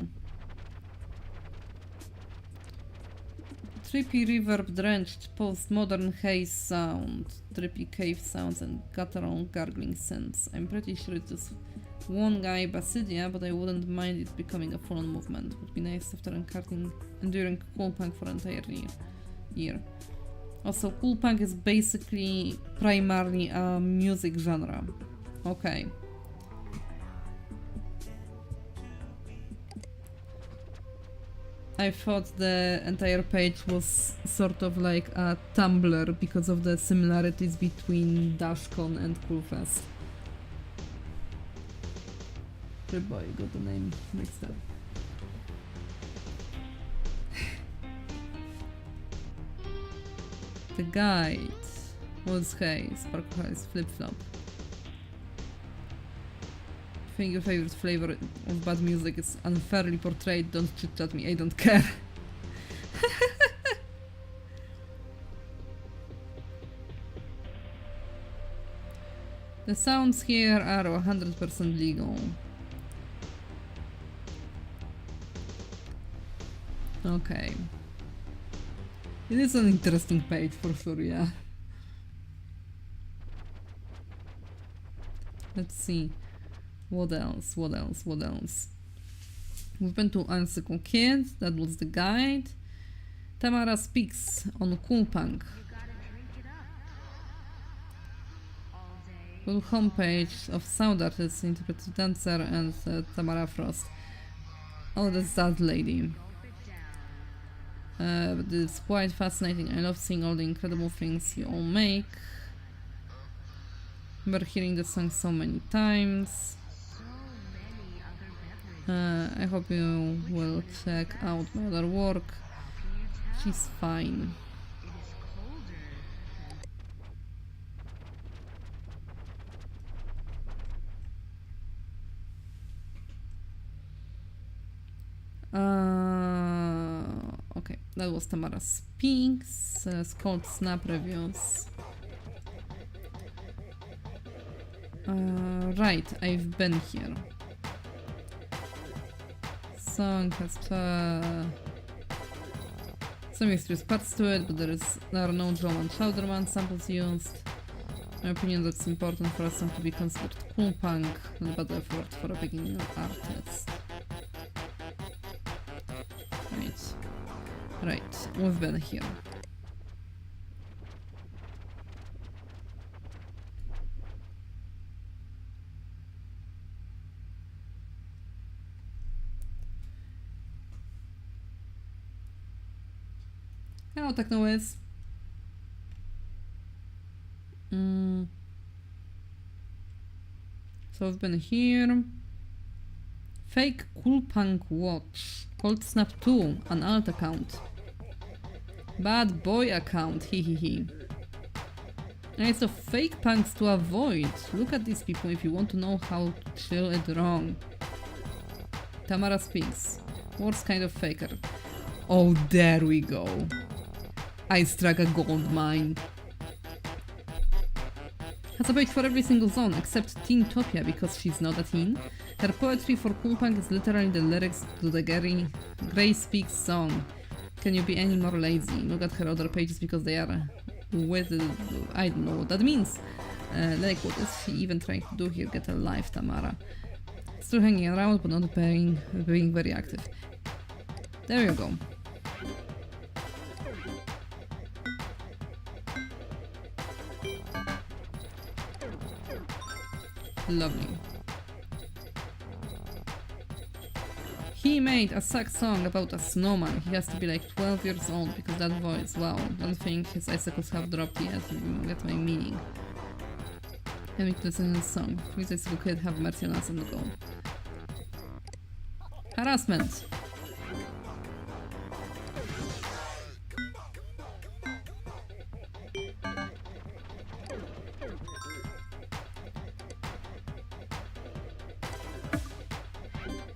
S1: Trippy reverb drenched postmodern haze sound, drippy cave sounds and guttural gargling synths. I'm pretty sure it's just one guy Basidia, but I wouldn't mind it becoming a full-on movement. Would be nice after enduring cool punk for an entire year. Also, cool punk is basically primarily a music genre. Okay. I thought the entire page was sort of like a Tumblr because of the similarities between DashCon and Coolfest. Good boy, got the name mixed up. The guide was haze, sparkle haze, flip flop. I think your favorite flavor of bad music is unfairly portrayed. Don't chit chat me, I don't care. The sounds here are 100% legal. Okay. It is an interesting page for sure, yeah. Let's see. What else? What else? What else? We've been to Icicle Kid, that was the guide. Tamara speaks on Cool Punk. Full homepage of sound artists, interpretive dancer, and Tamara Frost. Oh, that's that lady. But it's quite fascinating. I love seeing all the incredible things you all make. Remember hearing the song so many times. I hope you will check out my other work. She's fine. Okay, that was Tamara Speaks. It's called Snap Reviews. Right, I've been here. Song has some mysterious parts to it, but there are no drum and Chowderman samples used. In my opinion, that's important for a song to be considered cool punk, not bad effort for a beginning artist. Right, we've been here. Hello, TechnoWiz. So I've been here. Fake Cool Punk Watch. Cold Snap 2, an alt account. Bad Boy account, hehehe. And so fake punks to avoid. Look at these people if you want to know how to chill it wrong. Tamara speaks. Worst kind of faker. Oh, there we go. I struck a gold mine. Has a page for every single zone except Teentopia because she's not a teen. Her poetry for Cool Punk is literally the lyrics to the Grey Speaks song. Can you be any more lazy? Look at her other pages because they are with... I don't know what that means. Like, what is she even trying to do here? Get a life, Tamara. Still hanging around but not being very active. There you go. Lovely. He made a sad song about a snowman. He has to be like 12 years old because that voice, wow, don't think his icicles have dropped yet. You get my meaning. Having to listen to this song. Please, icicle kid, have mercy on us and go. Harassment.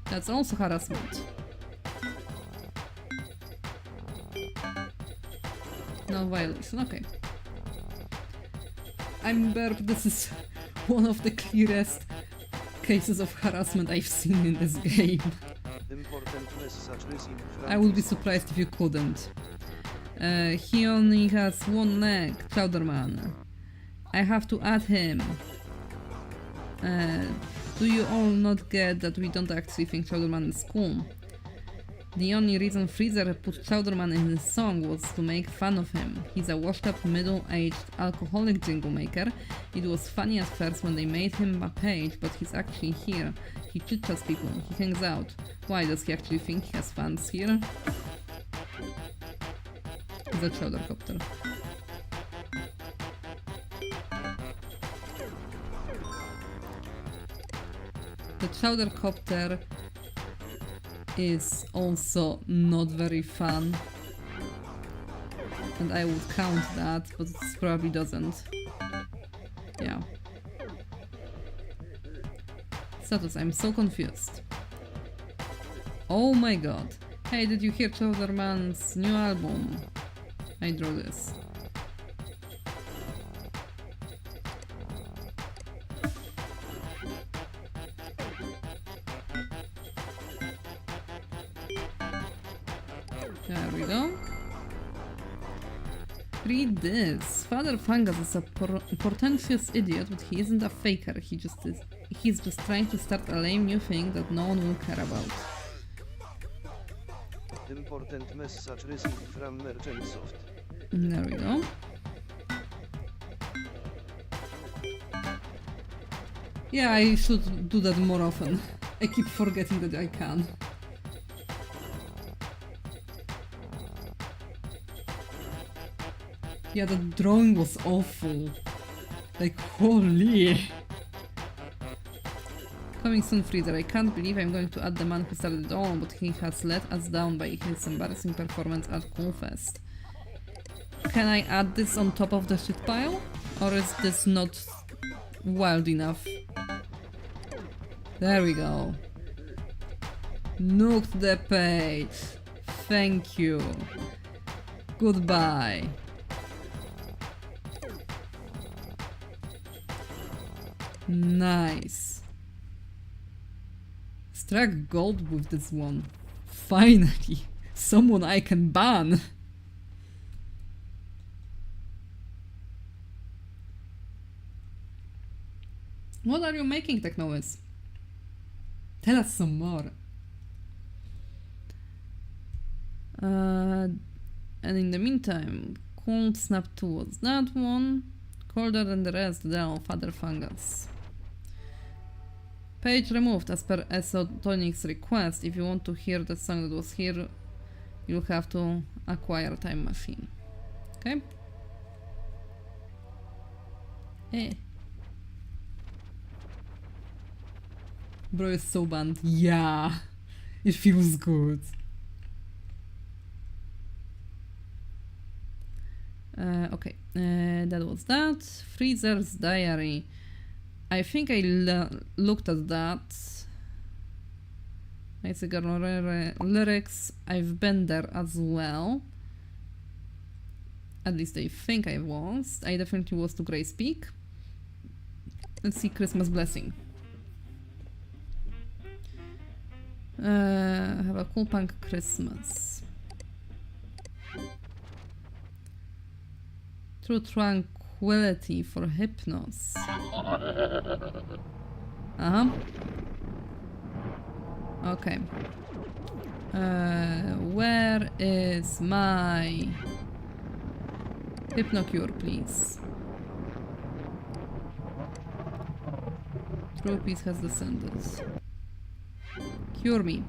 S1: That's also harassment. No violation, okay. I'm burp, this is one of the clearest cases of harassment I've seen in this game.
S3: Important message received from
S1: I would be surprised if you couldn't. He only has one leg, Chowderman. I have to add him. Do you all not get that we don't actually think Chowderman is cool? The only reason Freezer put Chowderman in his song was to make fun of him. He's a washed-up, middle-aged, alcoholic jingle maker. It was funny at first when they made him a page, but he's actually here. He chit-chats people, he hangs out. Why, does he actually think he has fans here? He's a Chowdercopter. The Chowdercopter is also not very fun, and I would count that, but it probably doesn't. Yeah. Status, I'm so confused. Oh my god. Hey, did you hear Chowderman's new album? I draw this. There we go. Read this. Father Fungus is a portentous idiot, but he isn't a faker. He's just trying to start a lame new thing that no one will care about.
S3: important message received from Merchantsoft.
S1: There we go. Yeah, I should do that more often. I keep forgetting that I can. Yeah, the drawing was awful. Like, holy. Coming soon, Freezer. I can't believe I'm going to add the man who started it all, but he has let us down by his embarrassing performance at Coolfest. Can I add this on top of the shit pile? Or is this not wild enough? There we go. Nuked the page. Thank you. Goodbye. Nice. Struck gold with this one. Finally. Someone I can ban. What are you making, Technois? Tell us some more. And in the meantime, Cold Snap 2 was that one. Colder than the rest, though, Father Fungus. Page removed as per Esotonic's request. If you want to hear the song that was here, you'll have to acquire Time Machine. Okay? Bro is so banned. Yeah. It feels good. Okay, that was that. Freezer's Diary. I think I looked at that. It's a lyrics. I've been there as well. At least I think I was. I definitely was to Grace Peak. Let's see Christmas Blessing. Have a cool punk Christmas. True tranquility for hypnos. Uh-huh. Okay. Where is my Hypnocure, please? True peace has descended. Cure me.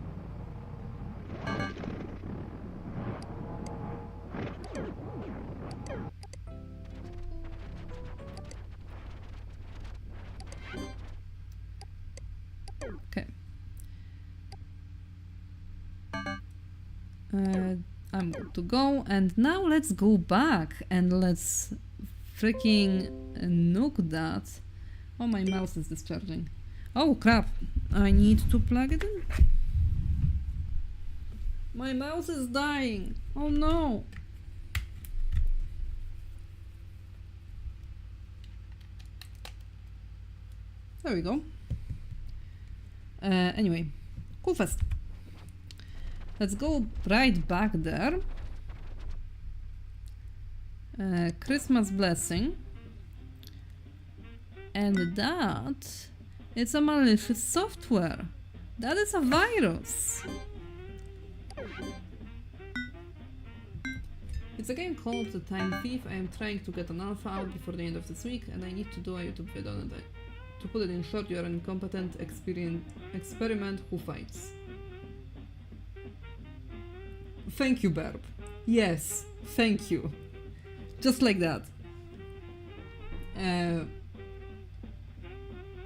S1: Okay. I'm good to go, and now let's go back and let's freaking nuke that. Oh, my mouse is discharging. Oh crap, I need to plug it in. My mouse is dying. Oh no. There we go. Anyway, cool fest. Let's go right back there. Christmas Blessing. And that, it's a malicious software. That is a virus. It's a game called The Time Thief. I am trying to get an alpha out before the end of this week, and I need to do a YouTube video on it. To put it in short, you are an incompetent experiment who fights. Thank you, Burp. Yes, thank you. Just like that.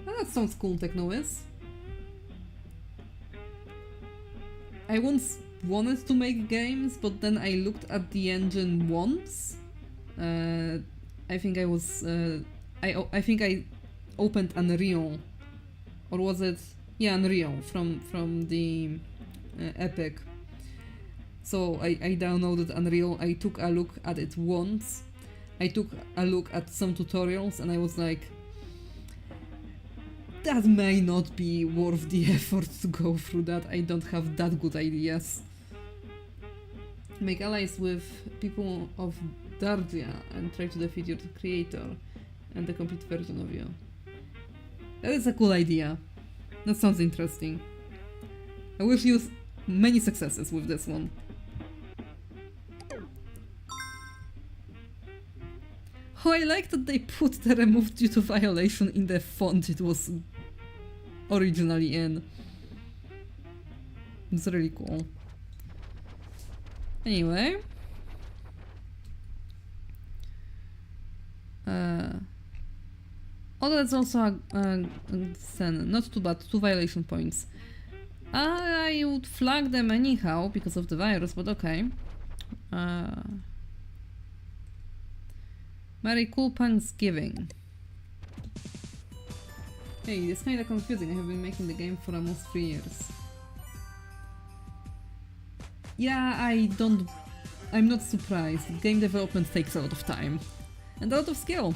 S1: That sounds cool, Technois. I once wanted to make games, but then I looked at the engine once. I think I was... I think I opened Unreal. Or was it... Yeah, Unreal from the Epic. So I downloaded Unreal, I took a look at it once. I took a look at some tutorials and I was like, that may not be worth the effort to go through that. I don't have that good ideas. Make allies with people of Dardia and try to defeat your creator and the complete version of you. That is a cool idea. That sounds interesting. I wish you many successes with this one. Oh, I like that they put the removed due to violation in the font it was originally in. It's really cool. Anyway. Oh, that's also a sin. Not too bad, 2 violation points. I would flag them anyhow because of the virus, but okay. Merry cool Thanksgiving. Hey, it's kinda confusing. I have been making the game for almost 3 years. Yeah, I'm not surprised. Game development takes a lot of time. And a lot of skill.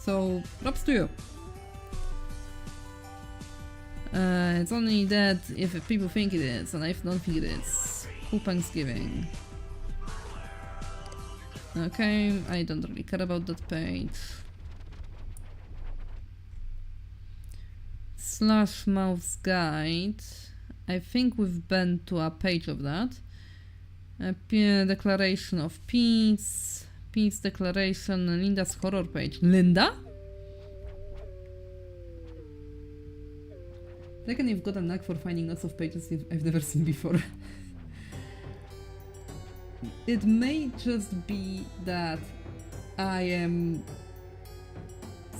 S1: So, props to you. It's only that if people think it is, and I don't think it is. Cool Thanksgiving. Okay, I don't really care about that page. Slash Mouse Guide. I think we've been to a page of that. Declaration of Peace. Peace Declaration. Linda's horror page. Linda? I reckon you've got a knack for finding lots of pages I've never seen before. It may just be that I am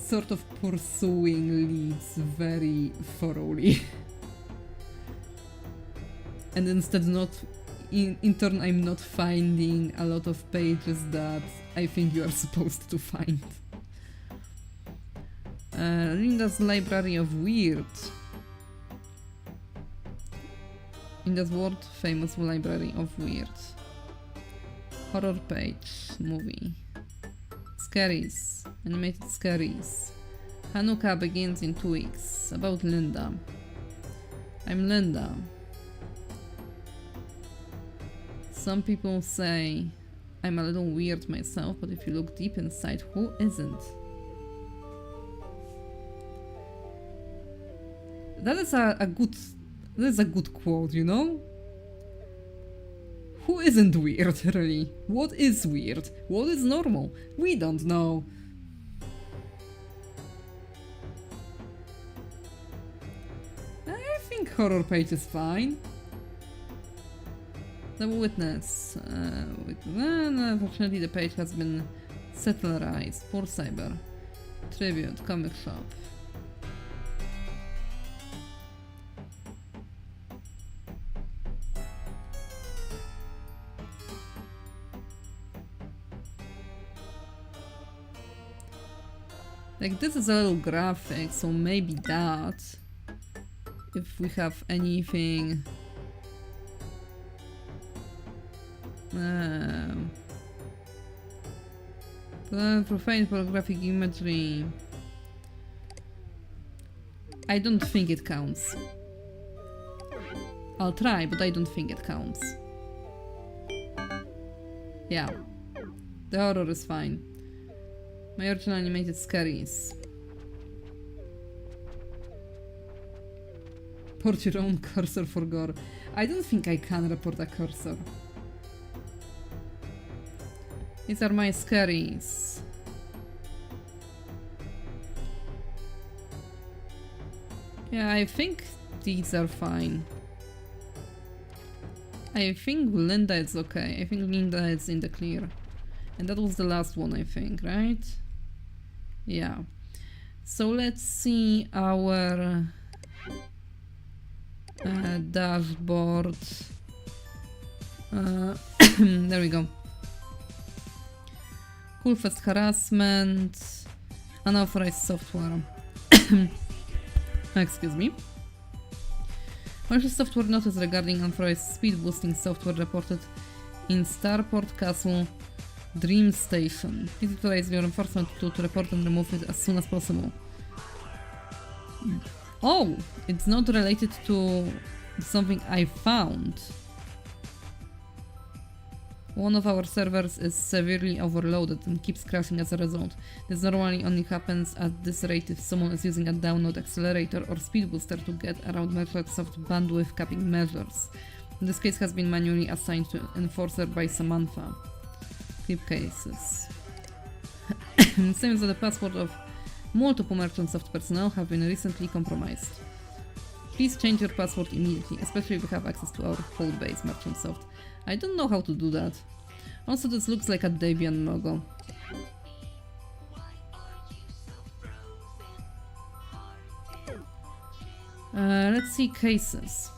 S1: sort of pursuing leads very thoroughly. And instead in turn I'm not finding a lot of pages that I think you are supposed to find. Linda's Library of Weird. Linda's world famous Library of Weird. Horror page movie. Scaries. Animated Scaries. Hanukkah begins in 2 weeks. About Linda. I'm Linda. Some people say I'm a little weird myself, but if you look deep inside, who isn't? That is a good quote, you know? Who isn't weird, really? What is weird? What is normal? We don't know. I think horror page is fine. The witness. Unfortunately, the page has been settlerized. Poor Cyber. Tribute. Comic shop. Like, this is a little graphic, so maybe that. If we have anything. Profane pornographic imagery. I don't think it counts. I'll try, but I don't think it counts. Yeah. The horror is fine. My original animated scaries. Report your own cursor for gore. I don't think I can report a cursor. These are my scaries. Yeah, I think these are fine. I think Linda is okay. I think Linda is in the clear. And that was the last one, I think, right? Yeah. So let's see our dashboard. There we go. Coolfest harassment. Unauthorized software. Excuse me. Malicious software notice regarding unauthorized speed boosting software reported in Starport Castle Dream Station. Please utilize your enforcement tool to report and remove it as soon as possible. Oh! It's not related to something I found. One of our servers is severely overloaded and keeps crashing as a result. This normally only happens at this rate if someone is using a download accelerator or speed booster to get around Microsoft bandwidth capping measures. This case has been manually assigned to enforcer by Samantha. Clip cases. Seems that the password of multiple Merchantsoft personnel have been recently compromised. Please change your password immediately, especially if you have access to our code base Merchantsoft. I don't know how to do that. Also, this looks like a Debian logo. Let's see cases.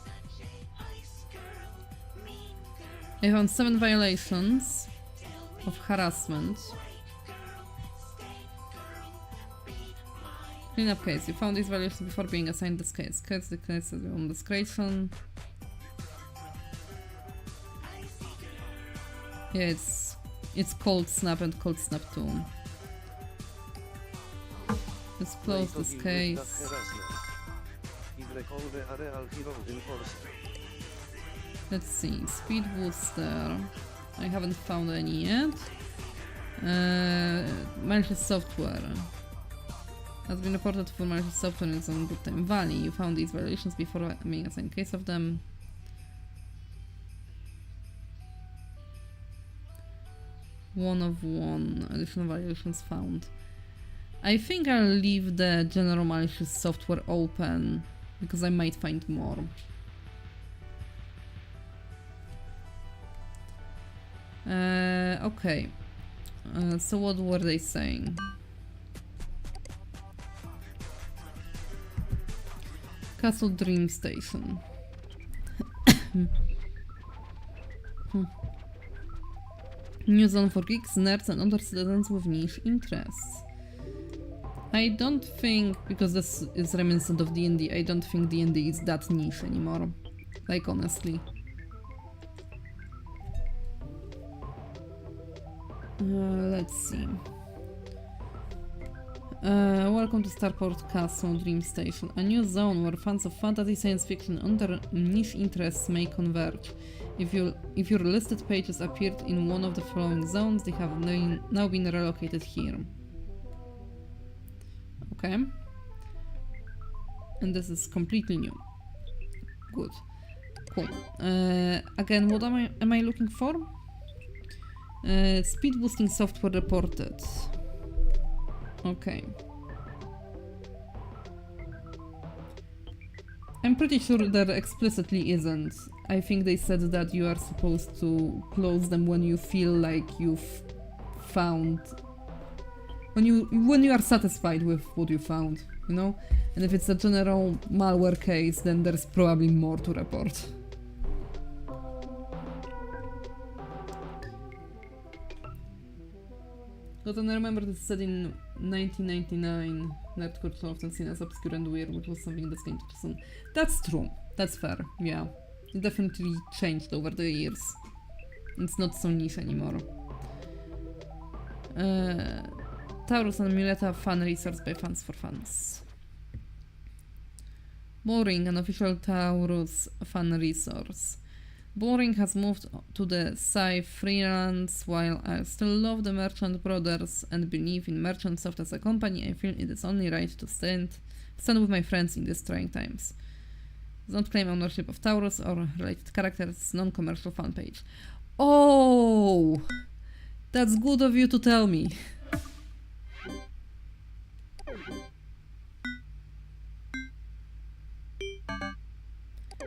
S1: I found 7 violations of harassment. Cleanup case. You found these violations before being assigned this case. Case the case on discretion. Yeah, it's Cold Snap and Cold Snap 2. Let's close this case. Let's see, speed booster. I haven't found any yet. Malicious software has been reported for malicious software in some good time valley. You found these violations before being assigned case of them. One of one additional violations found. I think I'll leave the general malicious software open because I might find more. Okay. So what were they saying? Castle Dream Station. New zone for geeks, nerds and other citizens with niche interests. I don't think, because this is reminiscent of D&D, I don't think D&D is that niche anymore. Like, honestly. Let's see. Welcome to Starport Castle Dream Station, a new zone where fans of fantasy, science fiction and other niche interests may converge. If your listed pages appeared in one of the following zones, they have now been relocated here. Okay. And this is completely new. Good. Cool. Again, what am I looking for? Speed boosting software reported. Okay. I'm pretty sure there explicitly isn't. I think they said that you are supposed to close them when you feel like you've found... when you are satisfied with what you found, you know? And if it's a general malware case, then there's probably more to report. But then I remember this said in 1999, nerdcore so often seen as obscure and weird, which was something that's going to soon. That's true. That's fair. Yeah. It definitely changed over the years. It's not so niche anymore. Taurus and Muleta fan resource by Fans for Fans. Boring, an official Taurus fan resource. Boring has moved to the Sci freelance. While I still love the Merchant Brothers and believe in Merchant Soft as a company, I feel it is only right to stand with my friends in these trying times. Don't claim ownership of Taurus or related characters, non-commercial fan page. Oh! That's good of you to tell me.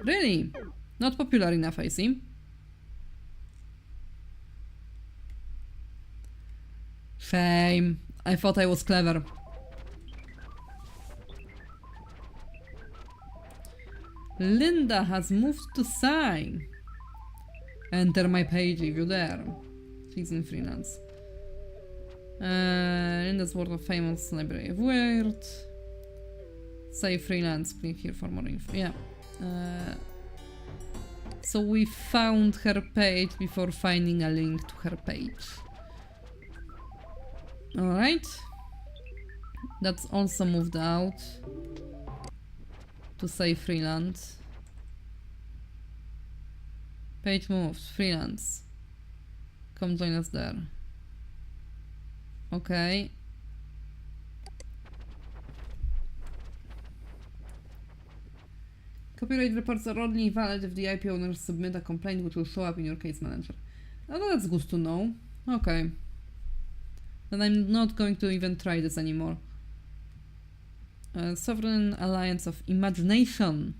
S1: Really? Not popular enough, I see. Shame. I thought I was clever. Linda has moved to Sai. Enter my page if you dare. She's in freelance. Linda's World of Famous Library of Weird. Sai freelance. Click here for more info. Yeah. So we found her page before finding a link to her page. Alright. That's also moved out to say freelance. Page moved, freelance. Come join us there. Okay. Copyright reports are only valid if the IP owners submit a complaint which will show up in your case manager. Oh, that's good to know. Okay. Then I'm not going to even try this anymore. Sovereign Alliance of Imagination.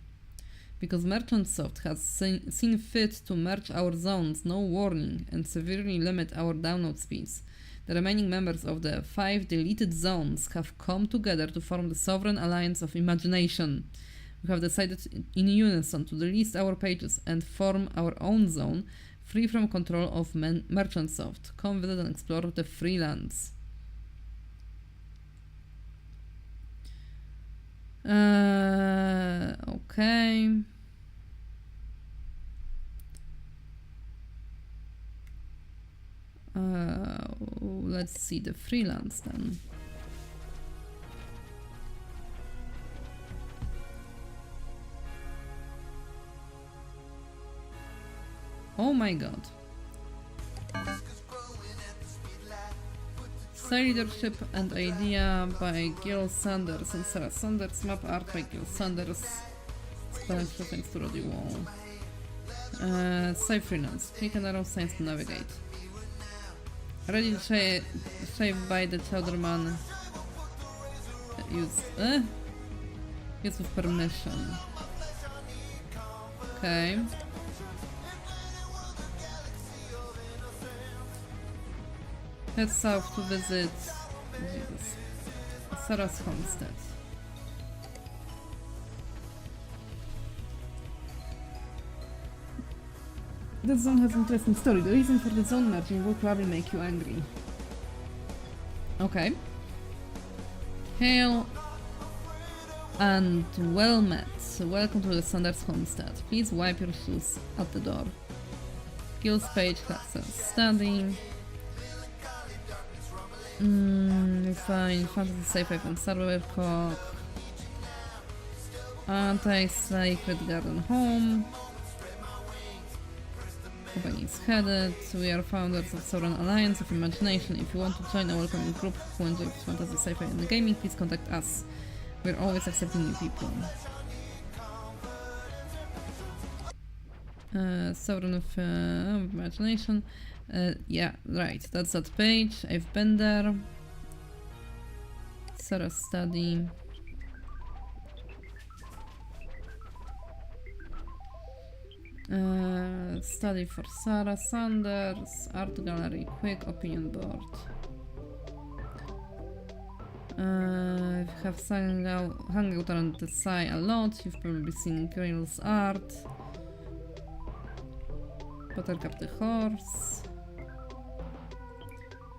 S1: Because Merchant Soft has seen fit to merge our zones, no warning, and severely limit our download speeds. The remaining members of the 5 deleted zones have come together to form the Sovereign Alliance of Imagination. We have decided in unison to delete our pages and form our own zone, free from control of Merchant Soft. Come visit and explore the freelance. Okay. Let's see the freelance then. Oh my god. Style leadership and idea by Gil Sanders and Sarah Sanders. Map art by Gil Sanders. Special thanks to Roddy Wall. Sci freelance. Click and arrow signs to navigate. Ready to save by the Chowderman. Use with permission. Okay. Head south to visit Sarah's homestead. That zone has an interesting story. The reason for the zone merging will probably make you angry. Okay. Hail and well met. Welcome to the Sanders homestead. Please wipe your shoes at the door. Skills page, classes, study. Fine. Fantasy safe haven, server cock. Anti-sacred garden home. Company is headed. We are founders of Sovereign Alliance of Imagination. If you want to join a welcoming group who enjoys fantasy sci-fi and gaming, please contact us. We're always accepting new people. Sovereign of Imagination. Yeah, right. That's that page. I've been there. Sarah study. Study for Sarah Sanders, art gallery, quick opinion board. If you have hung out around the side a lot, you've probably seen Grill's art. Buttercup the horse.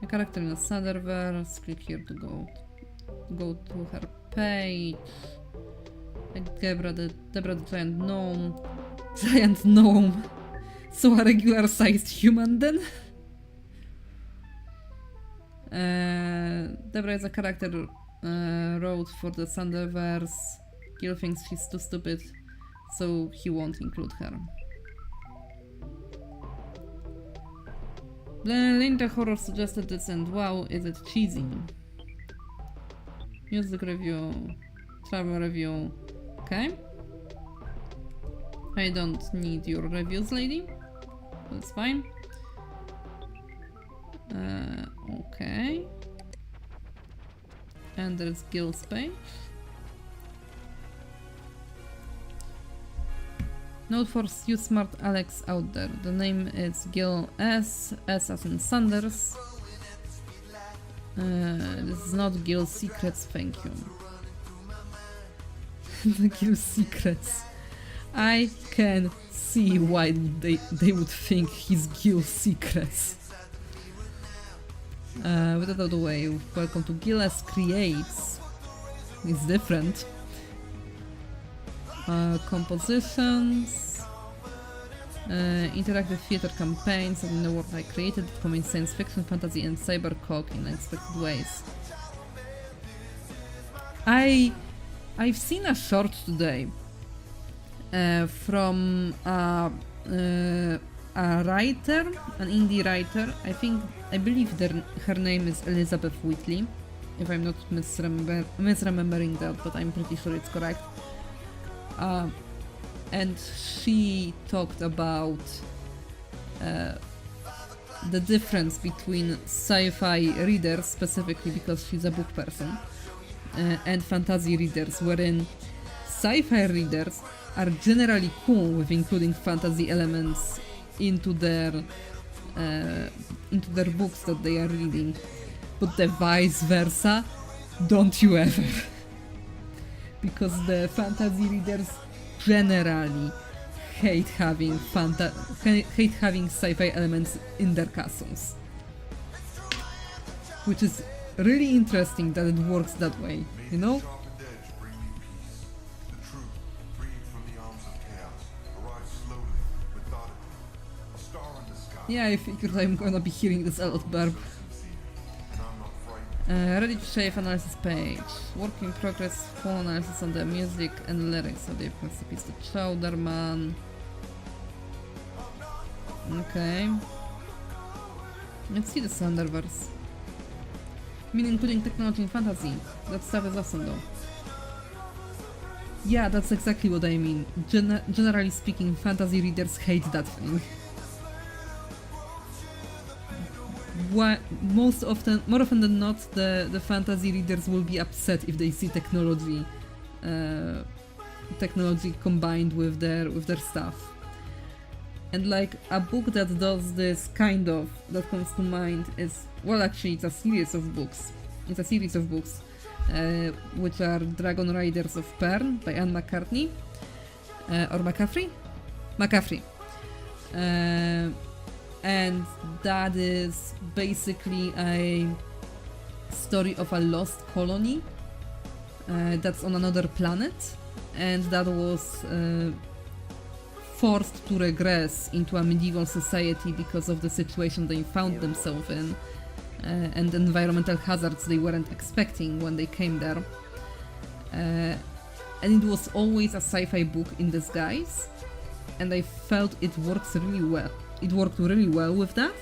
S1: A character in a Sandverse. Click here to go to her page. Like Debra the giant gnome. Giant gnome. So a regular sized human then? Debra is a character wrote for the Sandverse. Gil thinks she's too stupid, so he won't include her. Linda Horror suggested this and wow, is it cheesy? Music review, travel review, okay. I don't need your reviews, lady. That's fine. Okay. And there's Gil's page. Note for you smart Alex out there. The name is Gil S as in Sanders. This is not Gil's secrets, thank you. The Gil's secrets. I can see why they would think he's Gil's secrets. With that out of the way, welcome to Gil S Creates. It's different. Compositions, interactive theater campaigns in the world I created that combine science fiction, fantasy, and cybercock in unexpected ways. I've seen a short today from a writer, an indie writer. I believe her name is Elizabeth Whitley, if I'm not misremembering that, but I'm pretty sure it's correct. And she talked about the difference between sci-fi readers, specifically because she's a book person, and fantasy readers, wherein sci-fi readers are generally cool with including fantasy elements into their books that they are reading, but the vice versa, don't you ever. Because the fantasy readers generally hate having sci-fi elements in their castles. Which is really interesting that it works that way, you know? Yeah, I figured I'm gonna be hearing this a lot, Barb. Ready to shave analysis page. Work in progress, full analysis on the music and lyrics of the recipes to Chowderman. Okay. Let's see the Thunderverse. I mean, including technology and fantasy. That stuff is awesome though. Yeah, that's exactly what I mean. Generally speaking, fantasy readers hate that thing. More often than not, the fantasy readers will be upset if they see technology combined with their stuff. And like a book that does this kind of, that comes to mind is, well, actually it's a series of books. It's a series of books, which are Dragon Riders of Pern by Anne McCartney, or McCaffrey? McCaffrey. and that is basically a story of a lost colony that's on another planet, and that was forced to regress into a medieval society because of the situation they found themselves in and the environmental hazards they weren't expecting when they came there. And it was always a sci-fi book in disguise, and I felt it works really well. It worked really well with that.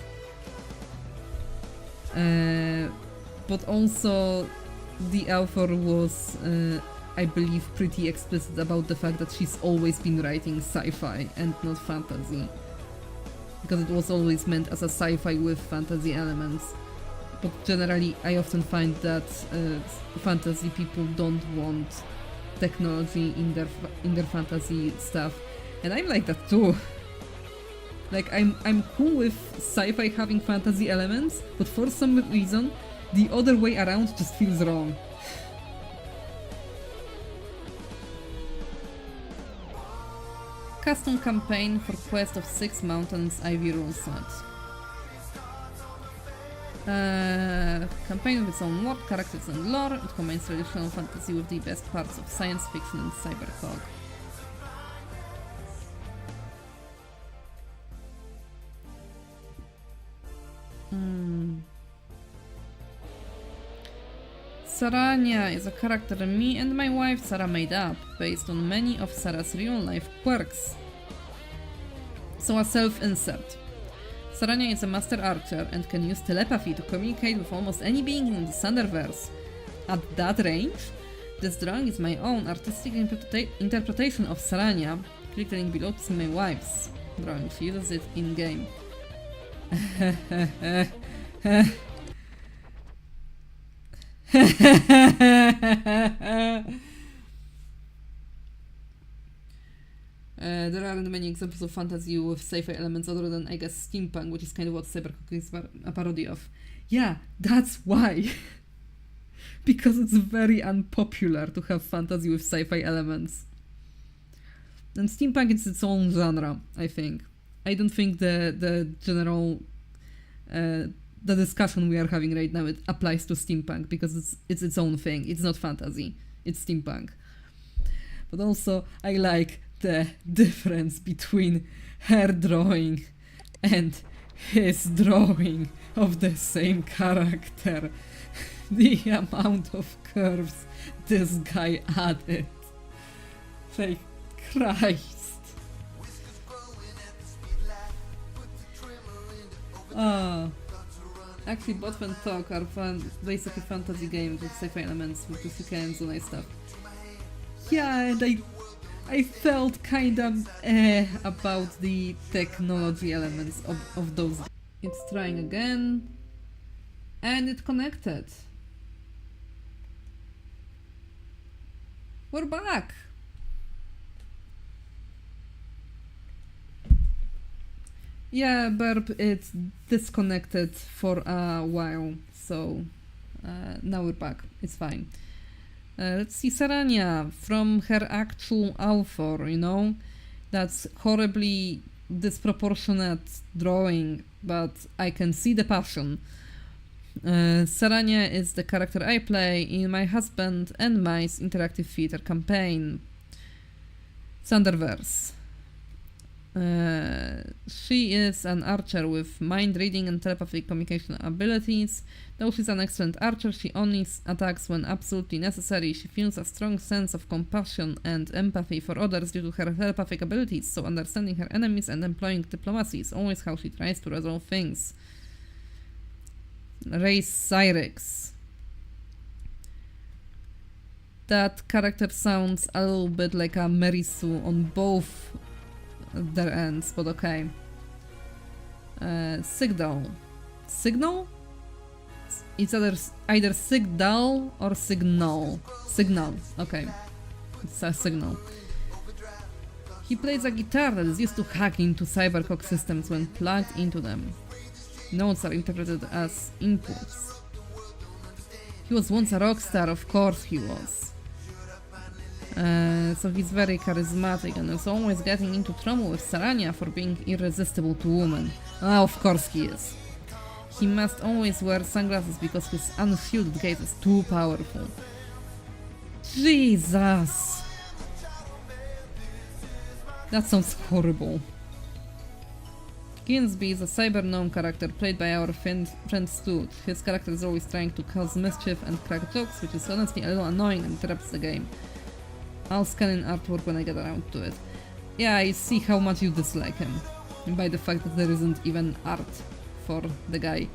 S1: But also the author was, I believe, pretty explicit about the fact that she's always been writing sci-fi and not fantasy. Because it was always meant as a sci-fi with fantasy elements. But generally, I often find that fantasy people don't want technology in their fantasy stuff, and I'm like that too. Like I'm cool with sci-fi having fantasy elements, but for some reason, the other way around just feels wrong. Custom campaign for Quest of 6 Mountains Ivy rule set. Campaign with its own world, characters and lore. It combines traditional fantasy with the best parts of science fiction and cyberpunk. Sarania is a character me and my wife Sarah made up, based on many of Sarah's real-life quirks. So a self-insert. Sarania is a master archer and can use telepathy to communicate with almost any being in the Thunderverse. At that range, this drawing is my own artistic interpretation of Sarania. Click the link below to see my wife's drawing. She uses it in-game. There aren't many examples of fantasy with sci-fi elements other than, I guess, steampunk, which is kind of what cyberpunk is a parody of. Yeah, that's why! Because it's very unpopular to have fantasy with sci-fi elements. And steampunk is its own genre, I think. I don't think the general... the discussion we are having right now, it applies to steampunk, because it's its own thing. It's not fantasy. It's steampunk. But also, I like the difference between her drawing and his drawing of the same character. The amount of curves this guy added. Like, Christ. Actually, Bot and Talk are basically fantasy games with sci-fi elements with Pussycat and so nice stuff. Yeah, and I felt kinda about the technology elements of those. It's trying again, and it connected. We're back! Yeah, Burp, it's disconnected for a while, so now we're back. It's fine. Let's see, Sarania, from her actual author, you know? That's horribly disproportionate drawing, but I can see the passion. Sarania is the character I play in my husband and mice interactive theater campaign, Thunderverse. She is an archer with mind reading and telepathic communication abilities. Though she's an excellent archer, she only attacks when absolutely necessary. She feels a strong sense of compassion and empathy for others due to her telepathic abilities, so understanding her enemies and employing diplomacy is always how she tries to resolve things. Race Cyrix. That character sounds a little bit like a Merisu on both their ends, but okay. Sigdal. Signal? It's either Sigdal or Signal. Signal, okay. It's a signal. He plays a guitar that is used to hack into cybercock systems when plugged into them. Notes are interpreted as inputs. He was once a rock star, of course he was. So he's very charismatic and is always getting into trouble with Sarania for being irresistible to women. Of course he is. He must always wear sunglasses because his unshielded gaze is too powerful. Jesus! That sounds horrible. Ginsby is a cyber-gnome character played by our friend Stu. His character is always trying to cause mischief and crack jokes, which is honestly a little annoying and interrupts the game. I'll scan in artwork when I get around to it. Yeah, I see how much you dislike him. By the fact that there isn't even art for the guy.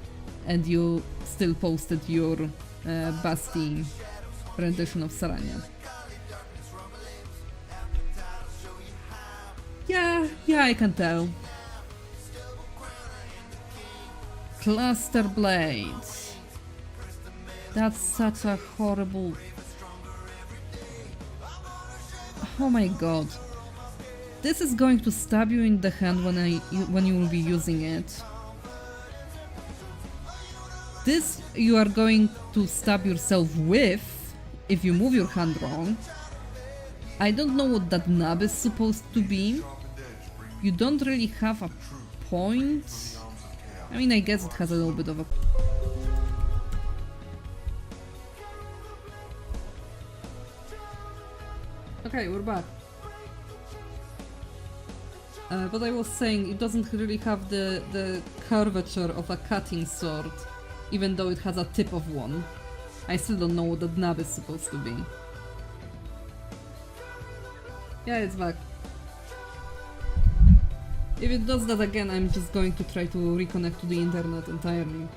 S1: And you still posted your Basti rendition of Sarania. Yeah, I can tell. Cluster blades. That's such a horrible... Oh my god. This is going to stab you in the hand when you will be using it. This you are going to stab yourself with if you move your hand wrong. I don't know what that nub is supposed to be. You don't really have a point. I mean, I guess it has a little bit of a... Okay, we're back. But I was saying, it doesn't really have the curvature of a cutting sword, even though it has a tip of one. I still don't know what the nub is supposed to be. Yeah, it's back. If it does that again, I'm just going to try to reconnect to the internet entirely.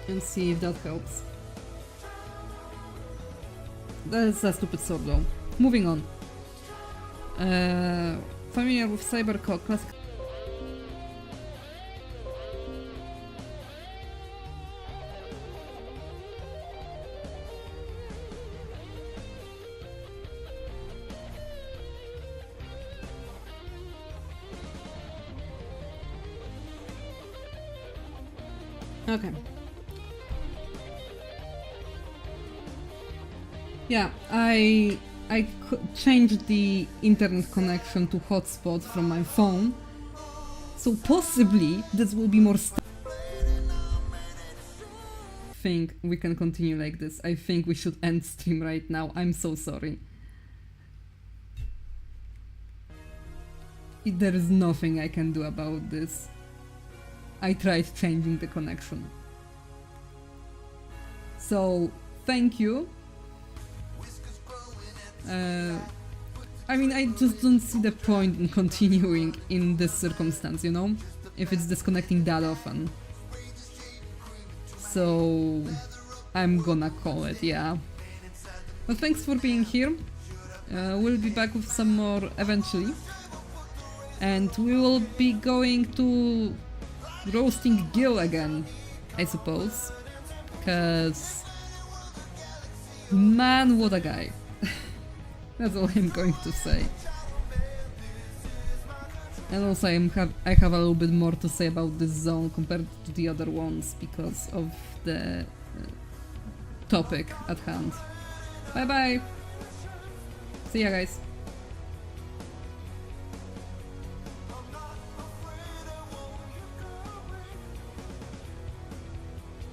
S1: And see if that helps. That is a stupid sword though. Moving on. Familiar with Cybercock classic. Okay. Yeah, I changed the internet connection to hotspot from my phone, so possibly this will be more I think we can continue like this. I think we should end stream right now. I'm so sorry. There is nothing I can do about this. I tried changing the connection. So, thank you. I mean, I just don't see the point in continuing in this circumstance, you know? If it's disconnecting that often. So, I'm gonna call it, yeah. Well, thanks for being here. We'll be back with some more eventually. And we will be going to roasting Gil again, I suppose. Cause... man, what a guy. That's all I'm going to say. And also I have a little bit more to say about this zone compared to the other ones because of the topic at hand. Bye bye! See ya guys!